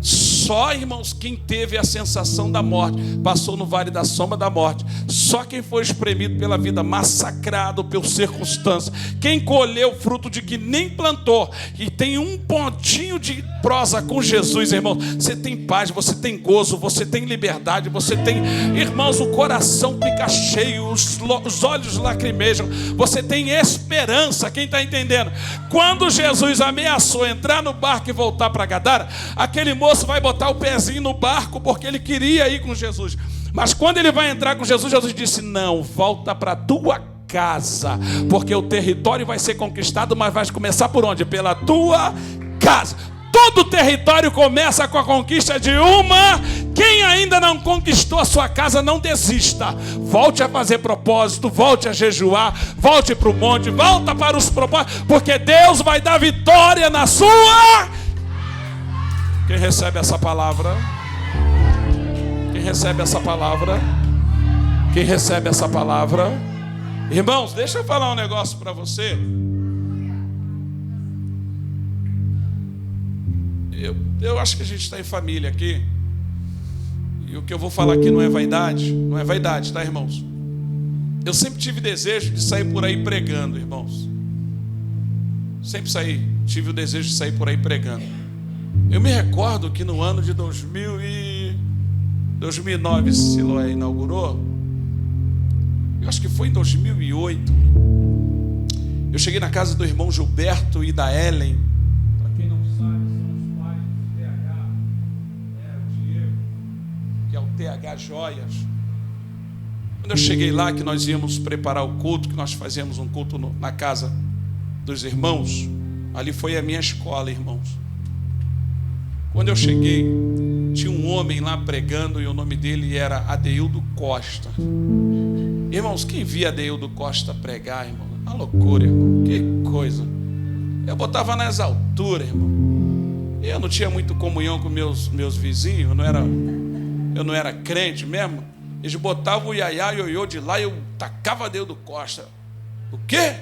Só, irmãos, quem teve a sensação da morte, passou no vale da sombra da morte. Só quem foi espremido pela vida, massacrado por circunstâncias, quem colheu o fruto de que nem plantou, e tem um pontinho de prosa com Jesus, irmãos, você tem paz, você tem gozo, você tem liberdade, você tem, irmãos, o coração fica cheio, os olhos lacrimejam, você tem esperança. Quem está entendendo? Quando Jesus ameaçou entrar no barco e voltar para Gadara, aquele moço vai botar o pezinho no barco porque ele queria ir com Jesus. Mas quando ele vai entrar com Jesus, Jesus disse: não, volta para a tua casa, porque o território vai ser conquistado, mas vai começar por onde? Pela tua casa. Todo território começa com a conquista de uma. Quem ainda não conquistou a sua casa, não desista. Volte a fazer propósito, volte a jejuar, volte para o monte, volta para os propósitos, porque Deus vai dar vitória na sua. Quem recebe essa palavra? Quem recebe essa palavra? Quem recebe essa palavra? Irmãos, deixa eu falar um negócio para você. Eu acho que a gente está em família aqui. E o que eu vou falar aqui não é vaidade. Não é vaidade, tá, irmãos? Eu sempre tive desejo de sair por aí pregando, irmãos. Sempre tive o desejo de sair por aí pregando. Eu me recordo que no ano de 2009 Siloé inaugurou. Eu acho que foi em 2008. Eu cheguei na casa do irmão Gilberto e da Ellen. Para quem não sabe, são os pais do TH, o Diego, que é o TH Joias. Quando eu cheguei lá, que nós íamos preparar o culto, que nós fazíamos um culto na casa dos irmãos, ali foi a minha escola, irmãos. Quando eu cheguei, tinha um homem lá pregando e o nome dele era Adeildo Costa. Irmãos, quem via Adeildo Costa pregar, irmão? Uma loucura, irmão. Que coisa. Eu botava nas alturas, irmão. Eu não tinha muito comunhão com meus vizinhos, eu não era crente mesmo. Eles botavam o iaiá e ioiô de lá e eu tacava Adeildo Costa. O quê?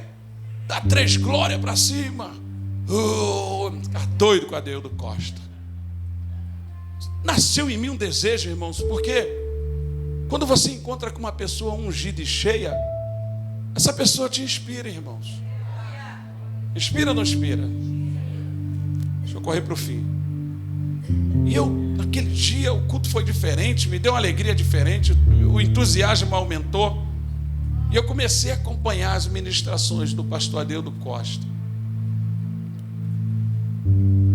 Dá 3 glórias para cima. Ficar doido com Adeildo Costa. Nasceu em mim um desejo, irmãos, porque quando você encontra com uma pessoa ungida e cheia, essa pessoa te inspira, irmãos. Inspira ou não inspira? Deixa eu correr para o fim. E naquele dia, o culto foi diferente, me deu uma alegria diferente, o entusiasmo aumentou. E eu comecei a acompanhar as ministrações do pastor Adeildo Costa.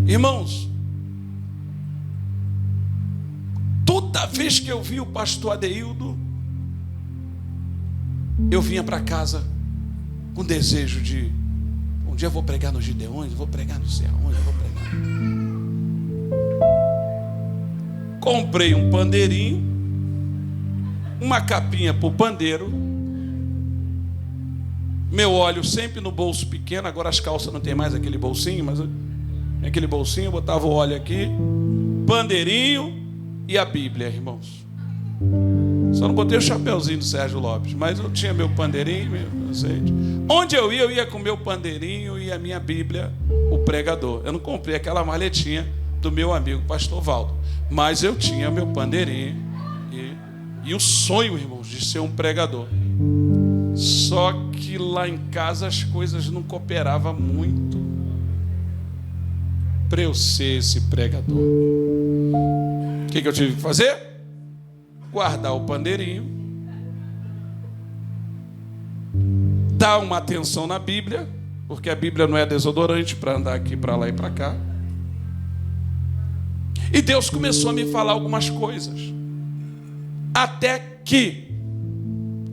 Irmãos, toda vez que eu vi o pastor Adeildo, eu vinha para casa com desejo de: um dia eu vou pregar nos Gideões, eu vou pregar não sei aonde, eu vou pregar. Comprei um pandeirinho, uma capinha para o pandeiro, meu óleo sempre no bolso pequeno. Agora as calças não tem mais aquele bolsinho, mas aquele bolsinho eu botava o óleo aqui, pandeirinho e a Bíblia, irmãos. Só não botei o chapeuzinho do Sérgio Lopes, mas eu tinha meu pandeirinho, meu azeite. Onde eu ia com meu pandeirinho e a minha Bíblia, o pregador. Eu não comprei aquela maletinha do meu amigo pastor Valdo, mas eu tinha meu pandeirinho e o sonho, irmãos, de ser um pregador. Só que lá em casa as coisas não cooperavam muito para eu ser esse pregador. O que eu tive que fazer? Guardar o pandeirinho, dar uma atenção na Bíblia, porque a Bíblia não é desodorante para andar aqui, para lá e para cá. E Deus começou a me falar algumas coisas, até que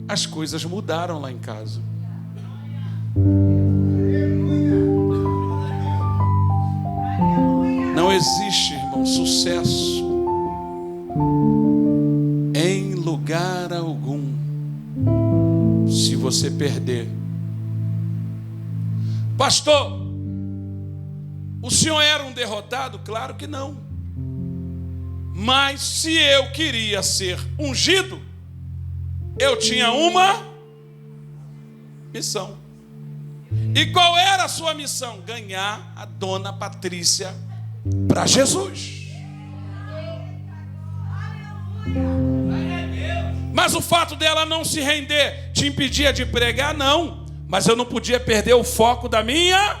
as coisas mudaram lá em casa. Não existe, irmão, sucesso em lugar algum se você perder. Pastor, o senhor era um derrotado? Claro que não. Mas se eu queria ser ungido, eu tinha uma missão. E qual era a sua missão? Ganhar a dona Patrícia para Jesus. Mas o fato dela não se render te impedia de pregar? Não. Mas eu não podia perder o foco da minha.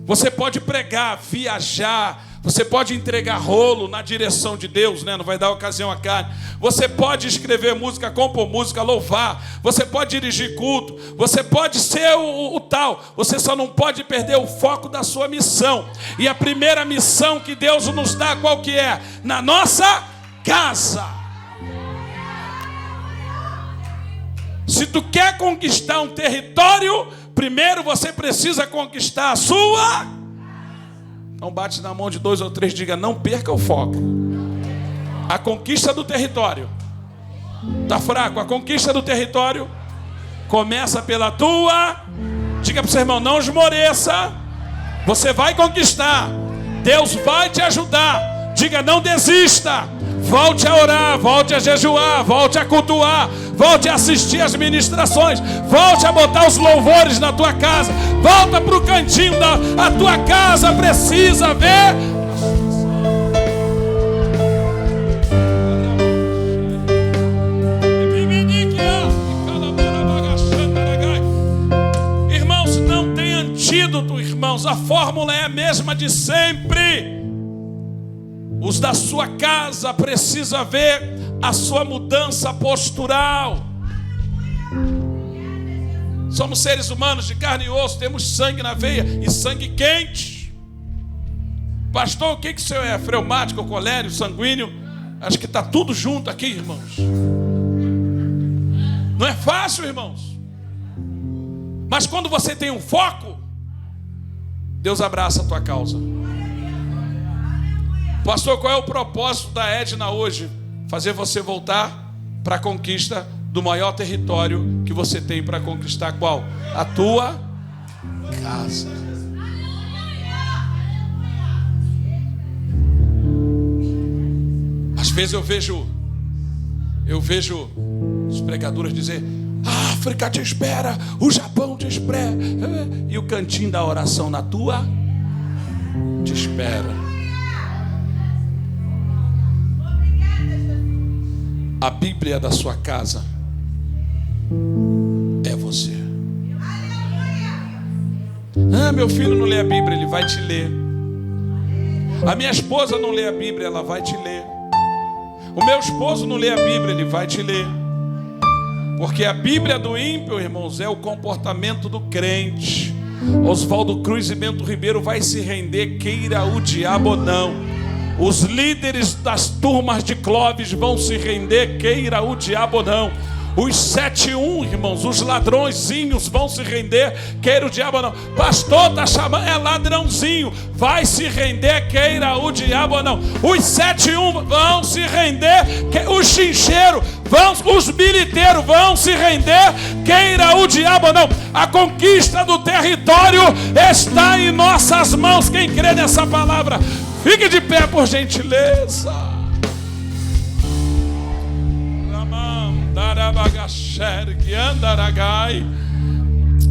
Você pode pregar, viajar, você pode entregar rolo na direção de Deus, né? Não vai dar ocasião à carne. Você pode escrever música, compor música, louvar. Você pode dirigir culto. Você pode ser o tal. Você só não pode perder o foco da sua missão. E a primeira missão que Deus nos dá, qual que é? Na nossa casa. Se tu quer conquistar um território, primeiro você precisa conquistar a sua. Então bate na mão de 2 ou 3, diga: não perca o foco. A conquista do território. Está fraco? A conquista do território começa pela tua. Diga para o seu irmão: não esmoreça. Você vai conquistar. Deus vai te ajudar. Diga: não desista. Volte a orar, volte a jejuar, volte a cultuar, volte a assistir às ministrações, volte a botar os louvores na tua casa, volta para o cantinho da tua casa, precisa ver. Irmãos, não tem antídoto, irmãos, a fórmula é a mesma de sempre. Os da sua casa precisam ver a sua mudança postural. Somos seres humanos de carne e osso, temos sangue na veia e sangue quente. Pastor, o que o senhor é? Freumático, colérico, sanguíneo? Acho que está tudo junto aqui, irmãos. Não é fácil, irmãos. Mas quando você tem um foco, Deus abraça a tua causa. Pastor, qual é o propósito da Edna hoje? Fazer você voltar para a conquista do maior território que você tem para conquistar. Qual? A tua casa. Às vezes eu vejo os pregadores dizer: a África te espera, o Japão te espera, e o cantinho da oração na tua te espera. A Bíblia da sua casa é você. Ah, meu filho não lê a Bíblia, ele vai te ler. A minha esposa não lê a Bíblia, ela vai te ler. O meu esposo não lê a Bíblia, ele vai te ler. Porque a Bíblia do ímpio, irmãos, é o comportamento do crente. Oswaldo Cruz e Bento Ribeiro vai se render, queira o diabo ou não. Os líderes das turmas de Clóvis vão se render, queira o diabo ou não. Os 7-1, irmãos, os ladrõezinhos vão se render, queira o diabo ou não. Pastor está chamando, é ladrãozinho, vai se render, queira o diabo ou não. Os 7-1 vão se render, os chincheiros, os militeiros vão se render, queira o diabo ou não. A conquista do território está em nossas mãos. Quem crê nessa palavra, fique de pé, por gentileza. Rabaxergue, Andaragai.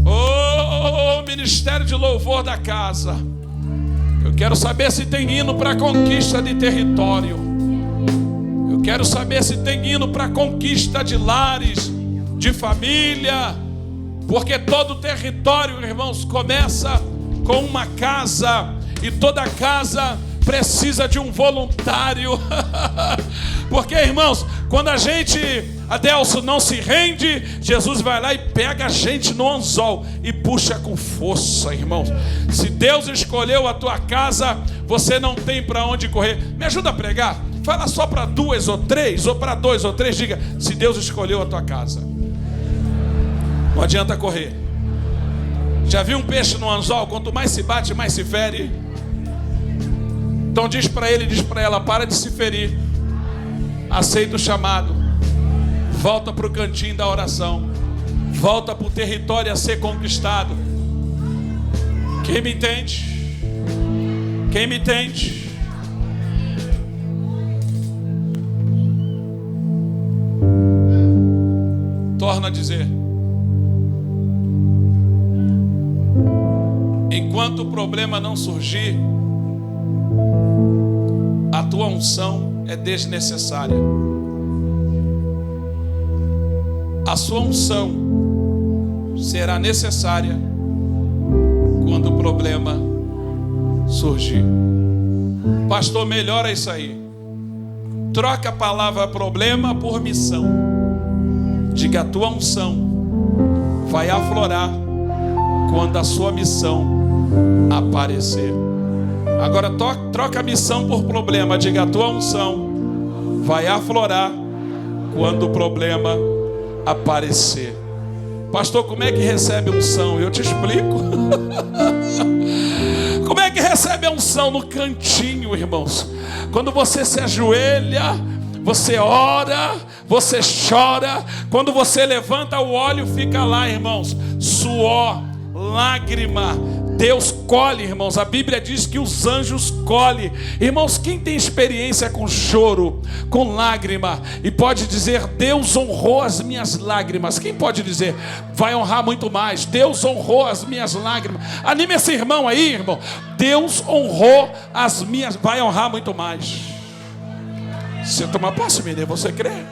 Oh, ministério de louvor da casa. Eu quero saber se tem hino para conquista de território. Eu quero saber se tem hino para conquista de lares, de família. Porque todo território, irmãos, começa com uma casa. E toda casa precisa de um voluntário. Porque, irmãos, quando Adelso não se rende, Jesus vai lá e pega a gente no anzol e puxa com força, irmãos. Se Deus escolheu a tua casa, você não tem para onde correr. Me ajuda a pregar. Fala só para 2 ou 3, ou para 2 ou 3, diga: se Deus escolheu a tua casa, não adianta correr. Já viu um peixe no anzol? Quanto mais se bate, mais se fere. Então diz para ele, diz para ela: para de se ferir, aceita o chamado, volta para o cantinho da oração, volta para o território a ser conquistado. Quem me entende? Quem me entende? Torna a dizer: enquanto o problema não surgir, a tua unção é desnecessária. A sua unção será necessária quando o problema surgir. Pastor, melhora isso aí. Troca a palavra problema por missão. Diga: a tua unção vai aflorar quando a sua missão aparecer. Agora troca a missão por problema. Diga: a tua unção vai aflorar quando o problema aparecer. Pastor, como é que recebe unção? Eu te explico. Como é que recebe a unção? No cantinho, irmãos. Quando você se ajoelha, você ora, você chora. Quando você levanta, o óleo fica lá, irmãos. Suor, lágrima. Deus colhe, irmãos. A Bíblia diz que os anjos colhem. Irmãos, quem tem experiência com choro, com lágrima, e pode dizer: Deus honrou as minhas lágrimas? Quem pode dizer? Vai honrar muito mais. Deus honrou as minhas lágrimas. Anime esse irmão aí, irmão. Deus honrou as minhas. Vai honrar muito mais. Se eu tomar posse, menino, você crê?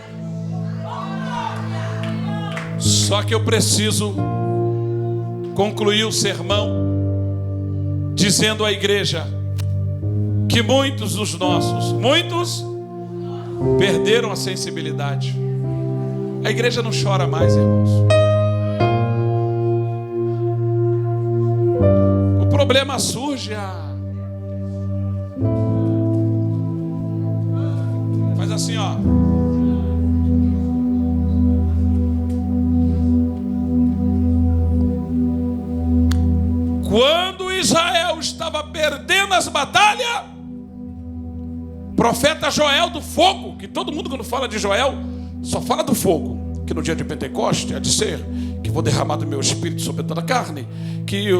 Só que eu preciso concluir o sermão dizendo à igreja que muitos dos nossos, perderam a sensibilidade. A igreja não chora mais, irmãos. O problema surge faz assim, ó. Quando Israel estava perdendo as batalhas, profeta Joel do fogo, que todo mundo quando fala de Joel só fala do fogo, que no dia de Pentecostes há de ser que vou derramar do meu espírito sobre toda a carne, que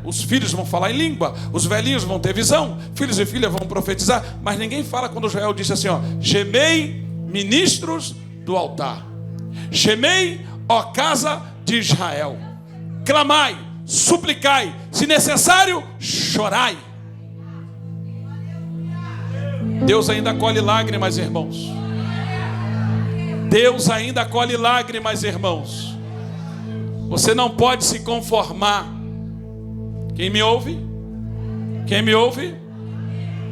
os filhos vão falar em língua, os velhinhos vão ter visão, filhos e filhas vão profetizar. Mas ninguém fala quando Joel disse assim, ó: gemei, ministros do altar, gemei, ó casa de Israel, clamai, suplicai, se necessário, chorai. Deus ainda colhe lágrimas, irmãos. Deus ainda colhe lágrimas, irmãos. Você não pode se conformar. Quem me ouve? Quem me ouve?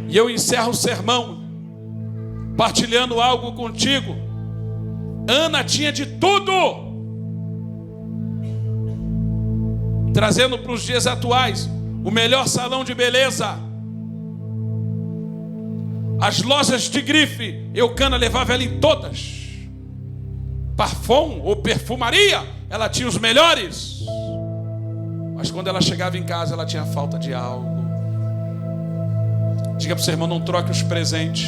E eu encerro o sermão partilhando algo contigo. Ana tinha de tudo, trazendo para os dias atuais o melhor salão de beleza, as lojas de grife. Eucana levava ela em todas. Parfum ou perfumaria, ela tinha os melhores. Mas quando ela chegava em casa, ela tinha falta de algo. Diga para o seu irmão: não troque os presentes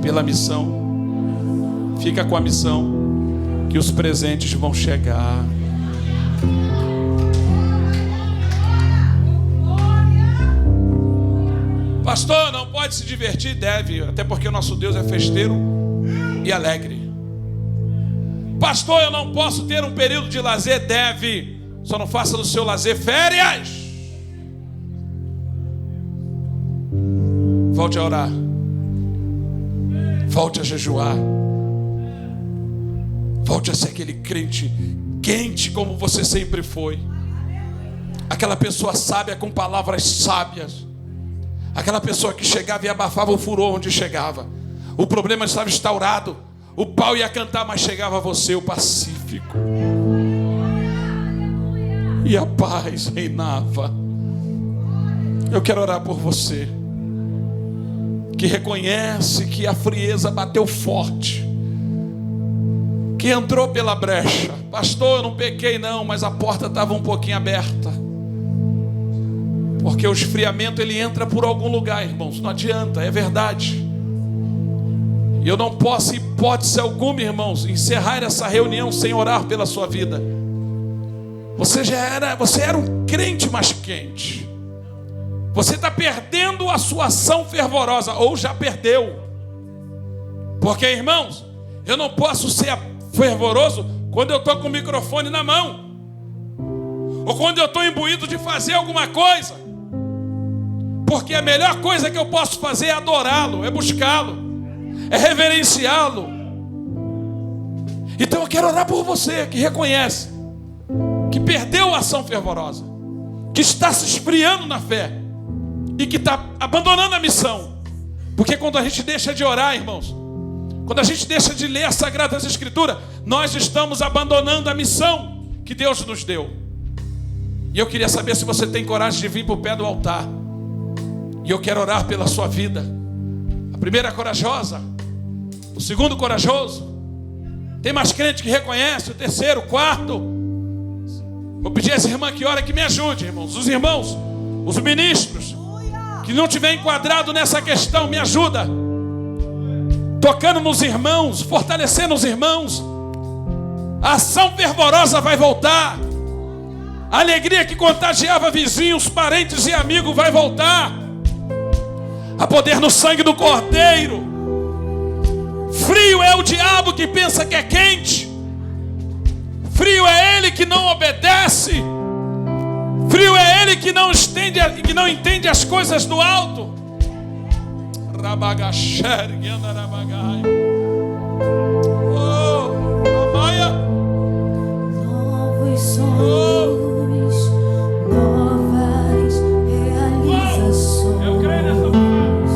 pela missão. Fica com a missão, que os presentes vão chegar. Pastor, não pode se divertir? Deve, até porque o nosso Deus é festeiro e alegre. Pastor, eu não posso ter um período de lazer. Deve, só não faça do seu lazer férias. Volte a orar, volte a jejuar, volte a ser aquele crente quente como você sempre foi, aquela pessoa sábia com palavras sábias, aquela pessoa que chegava e abafava o furor onde chegava. O problema estava instaurado, o pau ia cantar, mas chegava a você o pacífico, e a paz reinava. Eu quero orar por você que reconhece que a frieza bateu forte, que entrou pela brecha. Pastor, eu não pequei não, mas a porta estava um pouquinho aberta, porque o esfriamento ele entra por algum lugar, irmãos, não adianta, é verdade. E eu não posso, hipótese alguma, irmãos, encerrar essa reunião sem orar pela sua vida. Você era um crente mais quente. Você está perdendo a sua ação fervorosa, ou já perdeu. Porque, irmãos, eu não posso ser fervoroso quando eu estou com o microfone na mão, ou quando eu estou imbuído de fazer alguma coisa. Porque a melhor coisa que eu posso fazer é adorá-lo, é buscá-lo, é reverenciá-lo. Então eu quero orar por você que reconhece que perdeu a ação fervorosa, que está se esfriando na fé e que está abandonando a missão. Porque quando a gente deixa de orar, irmãos, quando a gente deixa de ler as Sagradas Escrituras, nós estamos abandonando a missão que Deus nos deu. E eu queria saber se você tem coragem de vir para o pé do altar. E eu quero orar pela sua vida. A primeira corajosa, o segundo corajoso. Tem mais crente que reconhece, o terceiro, o quarto. Vou pedir a essa irmã que ora que me ajude, irmãos. Os irmãos, os ministros que não tiver enquadrado nessa questão, me ajuda. Tocando nos irmãos, fortalecendo os irmãos. A ação fervorosa vai voltar. A alegria que contagiava vizinhos, parentes e amigos vai voltar. A poder no sangue do Cordeiro. Frio é o diabo que pensa que é quente. Frio é ele que não obedece. Frio é ele que não entende as coisas do alto. Oh, Amaia. Novos sonhos, novas realizações. Eu creio nessa voz.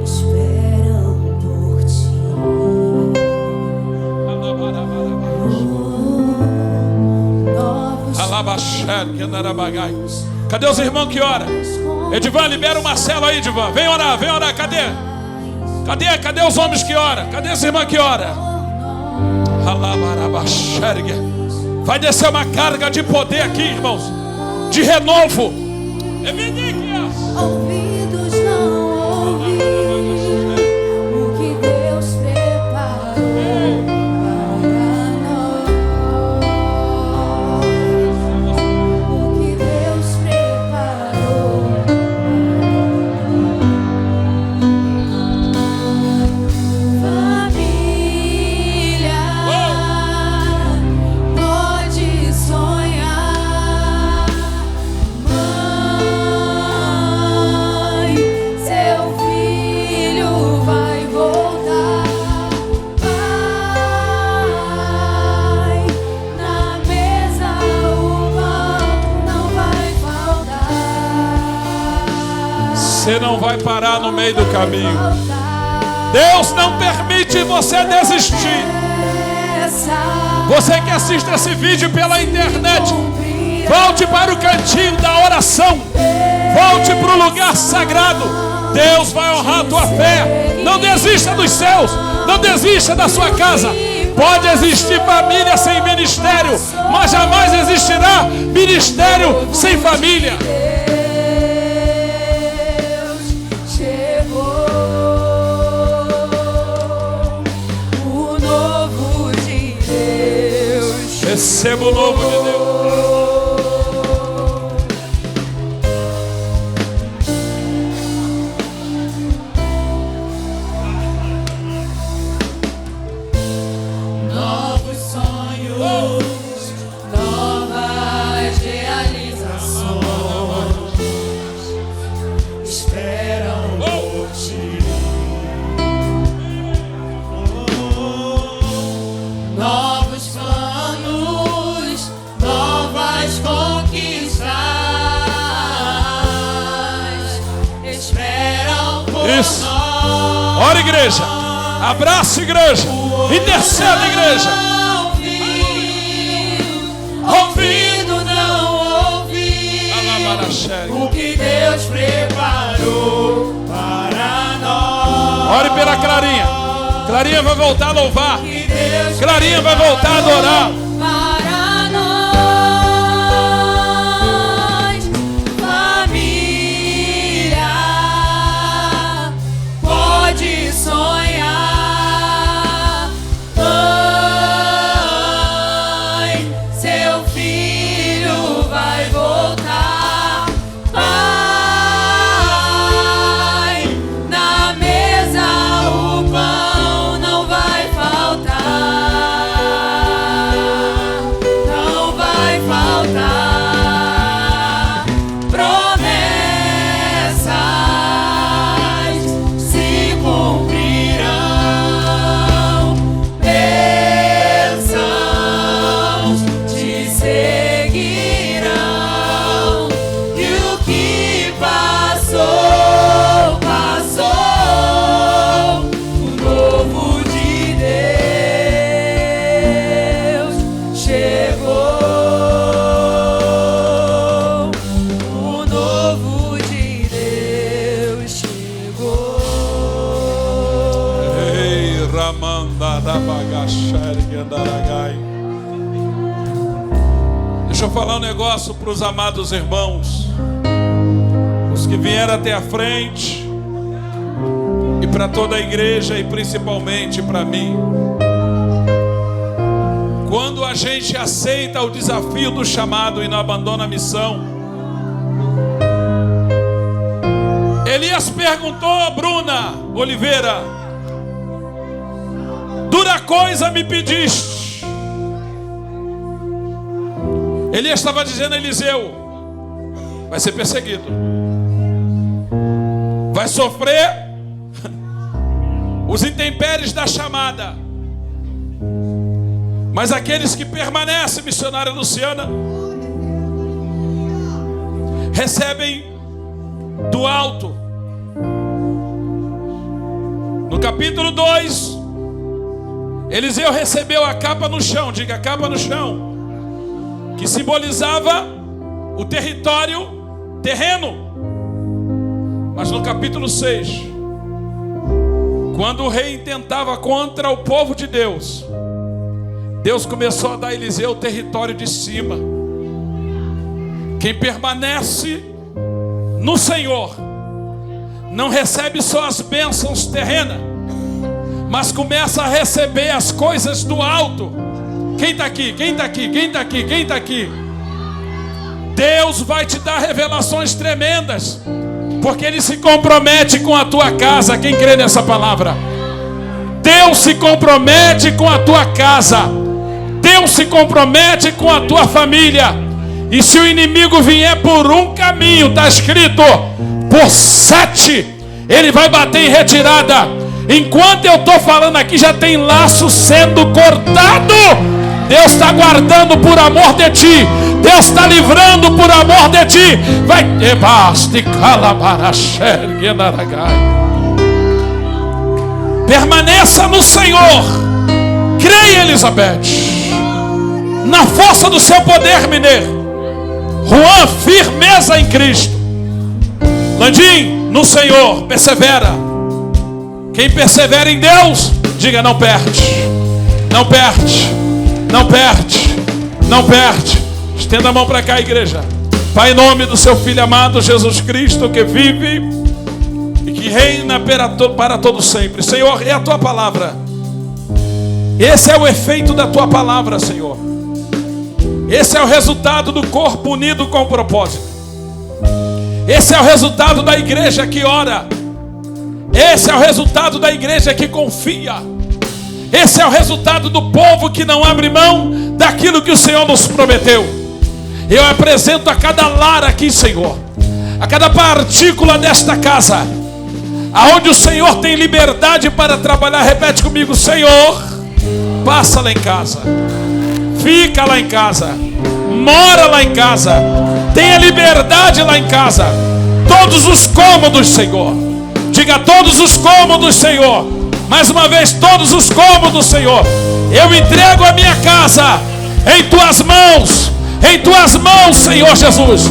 Esperam por ti. Novos Cadê os irmãos que oram? Edivan, libera o Marcelo aí, Edivan. Vem orar, vem orar. Cadê os homens que oram? Cadê esse irmão que ora? Vai descer uma carga de poder aqui, irmãos, de renovo. ouvidos não ouviram o que Deus preparou para nós. O que Deus preparou. Família pode sonhar. Mãe, seu filho vai voltar. Pai, na mesa o pão não vai faltar. Você não vai parar no meio do caminho. Deus não permite você desistir. Você que assiste esse vídeo pela internet, volte para o cantinho da oração. Volte para o lugar sagrado. Deus vai honrar a tua fé. Não desista dos céus. Não desista da sua casa. Pode existir família sem ministério, mas jamais existirá ministério sem família. Deus chegou, o novo de Deus. Receba o novo de Deus. Nós Ora, igreja. Abraça, igreja. Interceda, igreja. Ouvido não ouvi o que Deus preparou para nós. Ore pela Clarinha. Clarinha vai voltar a louvar. Clarinha vai voltar a adorar. Para nós, família, pode sonhar. Mãe, seu filho vai voltar. Pai, na mesa o pão não vai faltar. Não vai faltar. Promessas se cumprirão. Bênçãos te seguirão. E o que passou, passou. O novo de Deus chegou. O novo de Deus chegou. Ei, Ramanda da Bagacheri Andaragai. Deixa eu falar um negócio para os amados irmãos, os que vieram até a frente, e para toda a igreja, e principalmente para mim. Quando a gente aceita o desafio do chamado e não abandona a missão, Elias perguntou, Bruna Oliveira: dura coisa me pediste. Elias estava dizendo a Eliseu: vai ser perseguido, vai sofrer os intempéries da chamada, mas aqueles que permanecem, missionária Luciana, recebem do alto. No capítulo 2, Eliseu recebeu a capa no chão, diga capa no chão, que simbolizava o território terreno. Mas no capítulo 6, quando o rei intentava contra o povo de Deus, Deus começou a dar a Eliseu o território de cima. Quem permanece no Senhor não recebe só as bênçãos terrenas, mas começa a receber as coisas do alto. Quem está aqui? Quem está aqui? Quem está aqui? Quem está aqui? Deus vai te dar revelações tremendas, porque Ele se compromete com a tua casa. Quem crê nessa palavra? Deus se compromete com a tua casa. Deus se compromete com a tua família. E se o inimigo vier por um caminho, está escrito, por 7, ele vai bater em retirada. Enquanto eu estou falando aqui, já tem laço sendo cortado. Deus está guardando por amor de ti. Deus está livrando por amor de ti. Vai. Permaneça no Senhor. Creia, Elizabeth, na força do seu poder, mineiro. Juan, firmeza em Cristo. Landim, no Senhor, persevera. Quem persevera em Deus, diga não perde. Não perde. Não perde. Não perde. Estenda a mão para cá, igreja. Pai, em nome do seu Filho amado Jesus Cristo, que vive e que reina para todo sempre. Senhor, é a tua palavra. Esse é o efeito da tua palavra, Senhor. Esse é o resultado do corpo unido com o propósito. Esse é o resultado da igreja que ora. Esse é o resultado da igreja que confia. Esse é o resultado do povo que não abre mão daquilo que o Senhor nos prometeu. Eu apresento a cada lar aqui, Senhor, a cada partícula desta casa, aonde o Senhor tem liberdade para trabalhar. Repete comigo: Senhor, passa lá em casa, fica lá em casa, mora lá em casa, tenha liberdade lá em casa. Todos os cômodos, Senhor, Diga: todos os cômodos, Senhor. Mais uma vez, todos os cômodos, Senhor. Eu entrego a minha casa em tuas mãos, Senhor Jesus.